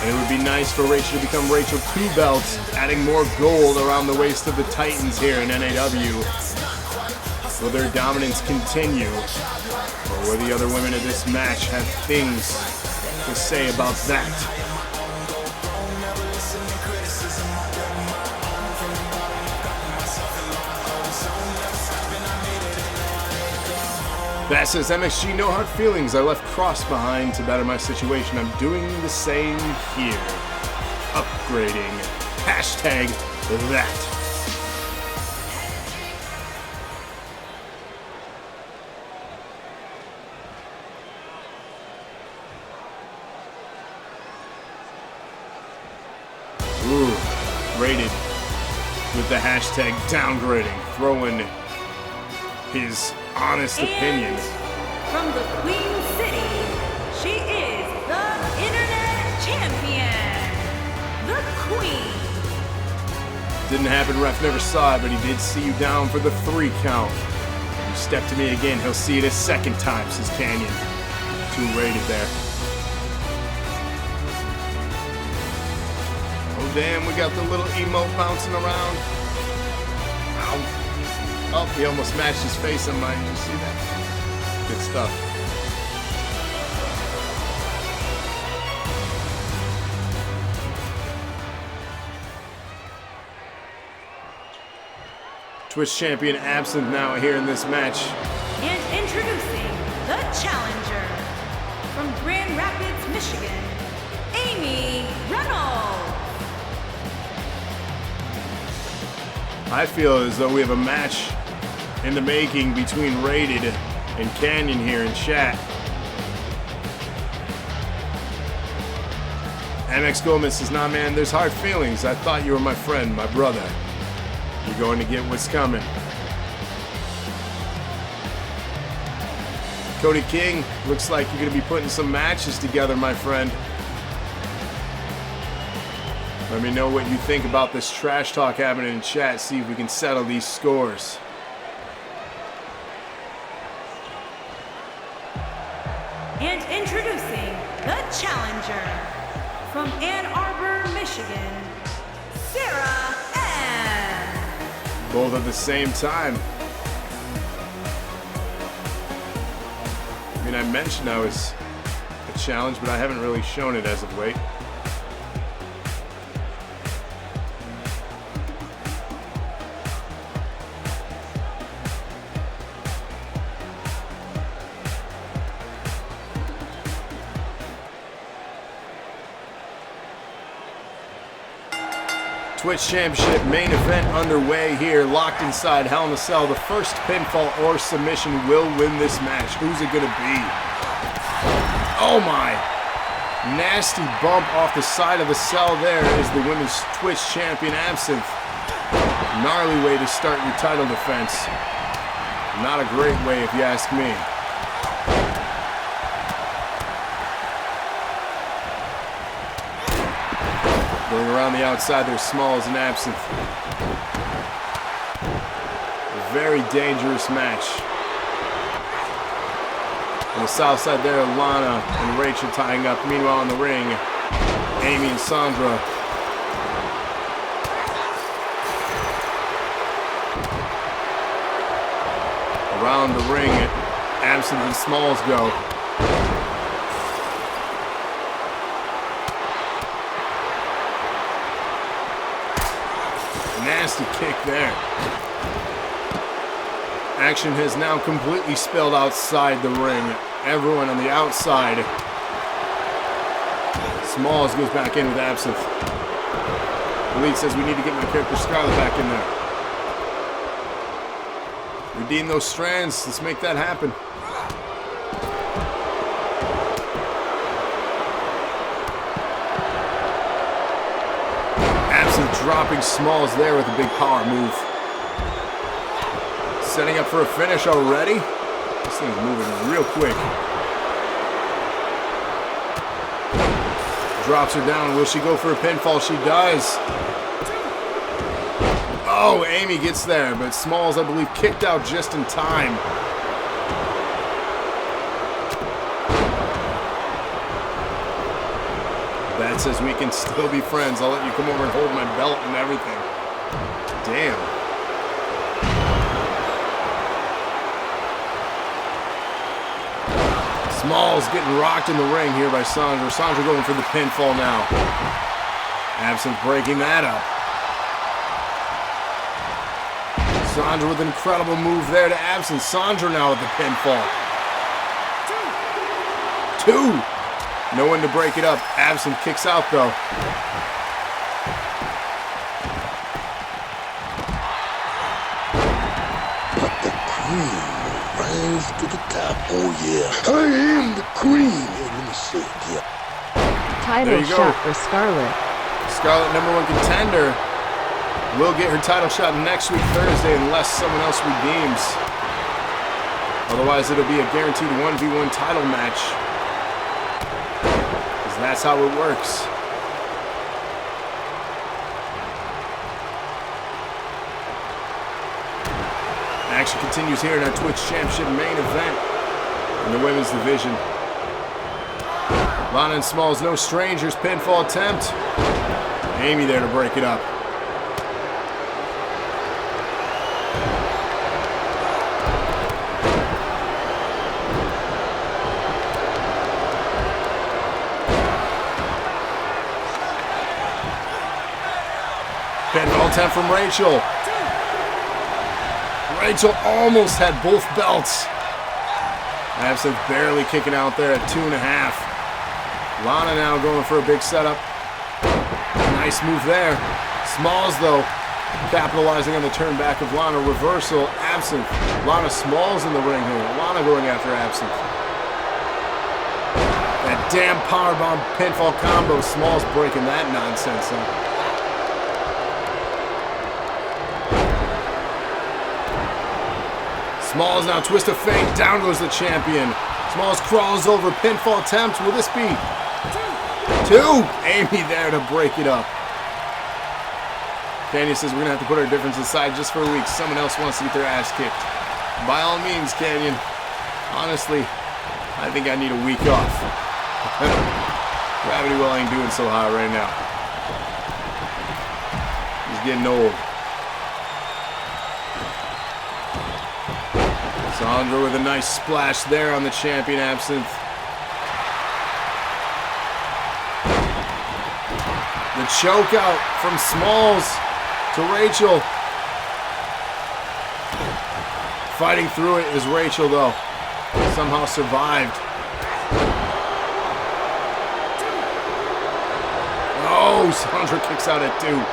And it would be nice for Rachel to become Rachel 2 belts, adding more gold around the waist of the Titans here in NAW. Will their dominance continue? Or will the other women of this match have things to say about that? That says MXG, no hard feelings. I left Cross behind to better my situation. I'm doing the same here. Upgrading. Hashtag that. Ooh, rated with the hashtag downgrading. Throwing his honest opinions. From the Queen City, she is the Internet Champion, the Queen. Didn't happen, ref never saw it, but he did see you down for the 3 count. You step to me again, he'll see it a second time, says Canyon. 2 rated there. Oh damn, we got the little emote bouncing around. Ow. Oh, he almost matched his face on mine. Did you see that? Good stuff. Twitch champion Absinthe now here in this match. And introducing the challenger from Grand Rapids, Michigan, Amy Reynolds. I feel as though we have a match in the making between Rated and Canyon here in chat. MX Goldman says, nah man, there's hard feelings. I thought you were my friend, my brother. You're going to get what's coming. Cody King, looks like you're going to be putting some matches together, my friend. Let me know what you think about this trash talk happening in chat. See if we can settle these scores. And introducing the challenger from Ann Arbor, Michigan, Sarah M. Both at the same time. I mean, I mentioned I was a challenge, but I haven't really shown it as of late. Twitch Championship main event underway here, locked inside Hell in a Cell. The first pinfall or submission will win this match. Who's it gonna be? Oh my! Nasty bump off the side of the cell there is the women's Twitch champion Absinthe. Gnarly way to start your title defense. Not a great way if you ask me. Going around the outside there, Smalls and Absinthe. A very dangerous match. On the south side there, Lana and Rachel tying up. Meanwhile in the ring, Amy and Sandra. Around the ring, Absinthe and Smalls go. Nasty kick there. Action has now completely spilled outside the ring. Everyone on the outside. Smalls goes back in with Absinthe. Elite says we need to get my character Scarlett back in there. Redeem those strands. Let's make that happen. Absinthe dropping Smalls there with a big power move. Setting up for a finish already. This thing's moving real quick. Drops her down. Will she go for a pinfall? She does. Oh, Amy gets there, but Smalls, I believe, kicked out just in time. That says we can still be friends. I'll let you come over and hold my belt and everything. Damn. Smalls getting rocked in the ring here by Sandra. Sandra going for the pinfall now. Absinthe breaking that up. Sandra with an incredible move there to Absinthe. Sandra now with the pinfall. Two. No one to break it up. Absinthe kicks out though. But the cream rise to the top. Oh yeah, I am the cream. Yeah, let me say it. Yeah. Title shot for Scarlett. Scarlett, #1 contender, will get her title shot next week Thursday unless someone else redeems. Otherwise, it'll be a guaranteed 1v1 title match. Because that's how it works. Action continues here in our Twitch Championship main event in the women's division. Lana and Smalls, no strangers. Pinfall attempt. Amy there to break it up. Pinfall attempt from Rachel. Rachel almost had both belts. Absinthe barely kicking out there at 2.5. Lana now going for a big setup. Nice move there. Smalls, though, capitalizing on the turn back of Lana. Reversal, Absinthe. Lana Smalls in the ring here. Lana going after Absinthe. That damn powerbomb pinfall combo. Smalls breaking that nonsense up. Smalls now twist of fate. Down goes the champion. Smalls crawls over. Pinfall attempt. Will this be? Two. Amy there to break it up. Canyon says we're going to have to put our differences aside just for a week. Someone else wants to get their ass kicked. By all means, Canyon. Honestly, I think I need a week off. Gravity Well ain't doing so hot right now. He's getting old. Sandra with a nice splash there on the champion, Absinthe. The choke out from Smalls to Rachel. Fighting through it is Rachel, though. Somehow survived. Oh, Sandra kicks out at 2.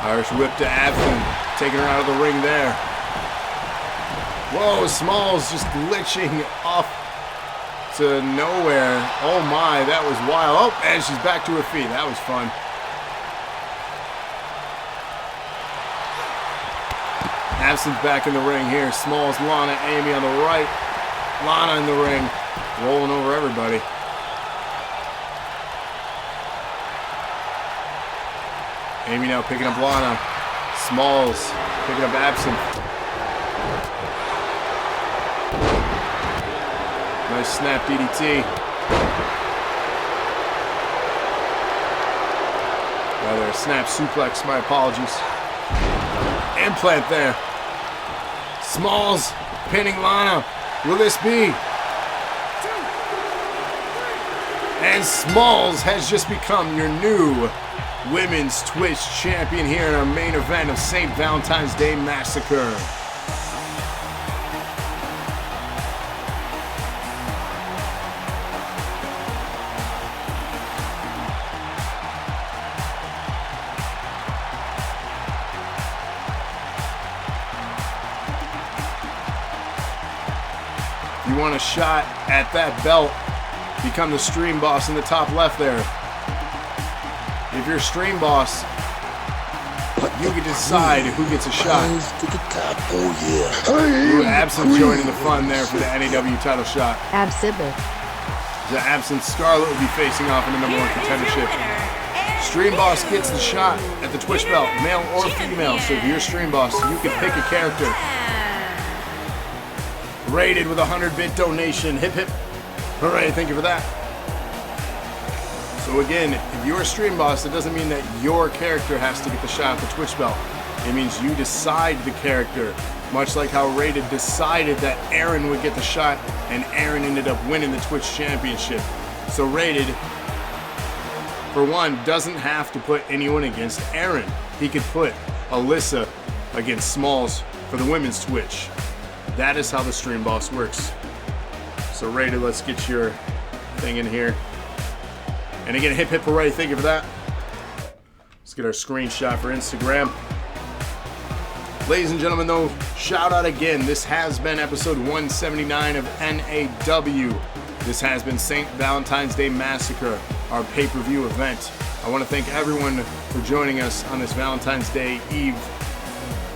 Irish whip to Absinthe, taking her out of the ring there. Whoa, Smalls just glitching off to nowhere. Oh my, that was wild. Oh, and she's back to her feet. That was fun. Absinthe back in the ring here. Smalls, Lana, Amy on the right. Lana in the ring, rolling over everybody. Amy now picking up Lana. Smalls picking up Absinthe. Nice snap DDT. Rather, a snap suplex, my apologies. Implant there. Smalls pinning Lana. Will this be? And Smalls has just become your new Women's Twitch champion here in our main event of St. Valentine's Day Massacre. If you want a shot at that belt, become the stream boss in the top left there. If you're stream boss, you can decide who gets a shot. Rise to the top, oh yeah. Ooh, Absinthe joining the fun there for the NAW title shot. Absibit. The Absinthe Scarlet will be facing off in the number one contendership. Stream boss gets the shot at the Twitch belt, male or female. So if you're stream boss, you can pick a character. Rated with a 100-bit donation. Hip hip. Hooray, thank you for that. So again, if you're a stream boss, it doesn't mean that your character has to get the shot at the Twitch belt. It means you decide the character, much like how Rated decided that Aaron would get the shot, and Aaron ended up winning the Twitch Championship. So Rated, for one, doesn't have to put anyone against Aaron. He could put Alyssa against Smalls for the women's Twitch. That is how the stream boss works. So Rated, let's get your thing in here. And again, hip hip hooray, thank you for that. Let's get our screenshot for Instagram. Ladies and gentlemen, though, shout out again. This has been episode 179 of NAW. This has been St. Valentine's Day Massacre, our pay-per-view event. I want to thank everyone for joining us on this Valentine's Day Eve.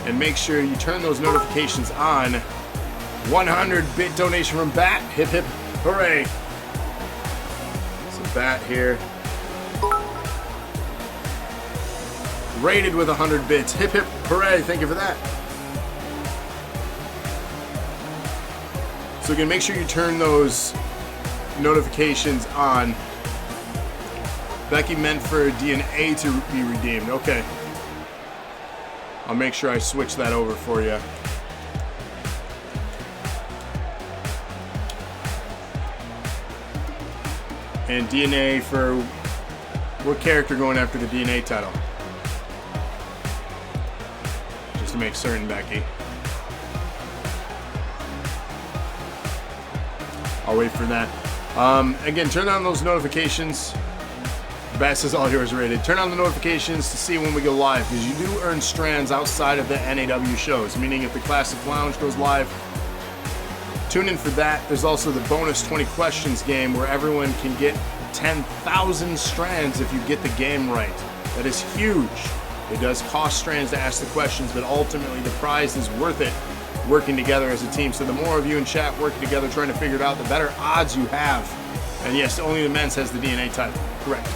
And make sure you turn those notifications on. 100-bit donation from Bat. Hip hip hooray. Bat here. Rated with 100 bits. Hip hip hooray, thank you for that. So again, make sure you turn those notifications on. Becky meant for DNA to be redeemed. Okay. I'll make sure I switch that over for you. And DNA for what character going after the DNA title? Just to make certain, Becky. I'll wait for that. Again, turn on those notifications. Bass is all yours, Rated. Turn on the notifications to see when we go live, because you do earn strands outside of the NAW shows, meaning if the Classic Lounge goes live, tune in for that. There's also the bonus 20 questions game where everyone can get 10,000 strands if you get the game right. That is huge. It does cost strands to ask the questions, but ultimately the prize is worth it working together as a team. So the more of you in chat working together trying to figure it out, the better odds you have. And yes, only the men's has the DNA title. Correct.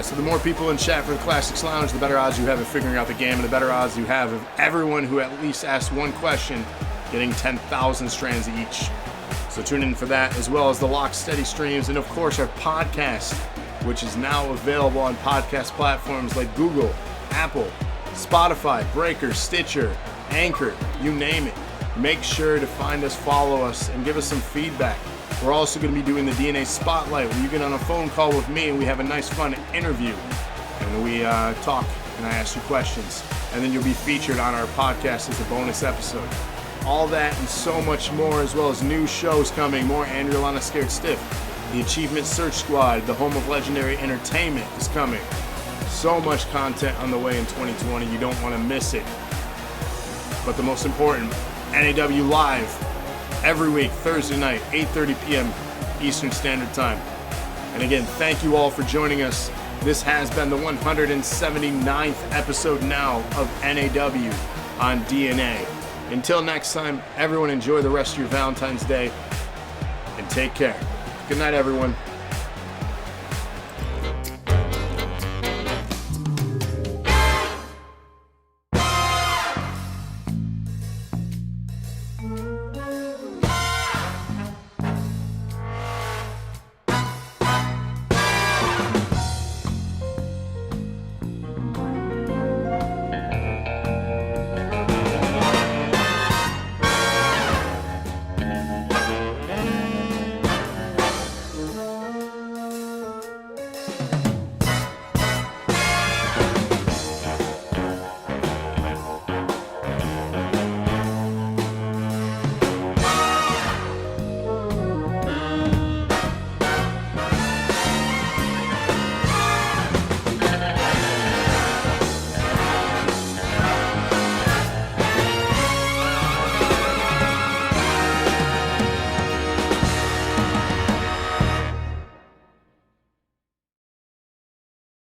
So the more people in chat for the Classics Lounge, the better odds you have of figuring out the game, and the better odds you have of everyone who at least asked one question getting 10,000 strands each. So tune in for that, as well as the Lock Steady streams, and of course our podcast, which is now available on podcast platforms like Google, Apple, Spotify, Breaker, Stitcher, Anchor, you name it. Make sure to find us, follow us, and give us some feedback. We're also going to be doing the DNA Spotlight, where you get on a phone call with me and we have a nice fun interview. And we talk and I ask you questions. And then you'll be featured on our podcast as a bonus episode. All that and so much more, as well as new shows coming. More Andrew Lana Scared Stiff. The Achievement Search Squad, the home of legendary entertainment, is coming. So much content on the way in 2020. You don't want to miss it. But the most important, NAW Live. Every week, Thursday night, 8:30 p.m. Eastern Standard Time. And again, thank you all for joining us. This has been the 179th episode now of NAW on DNA. Until next time, everyone enjoy the rest of your Valentine's Day and take care. Good night, everyone.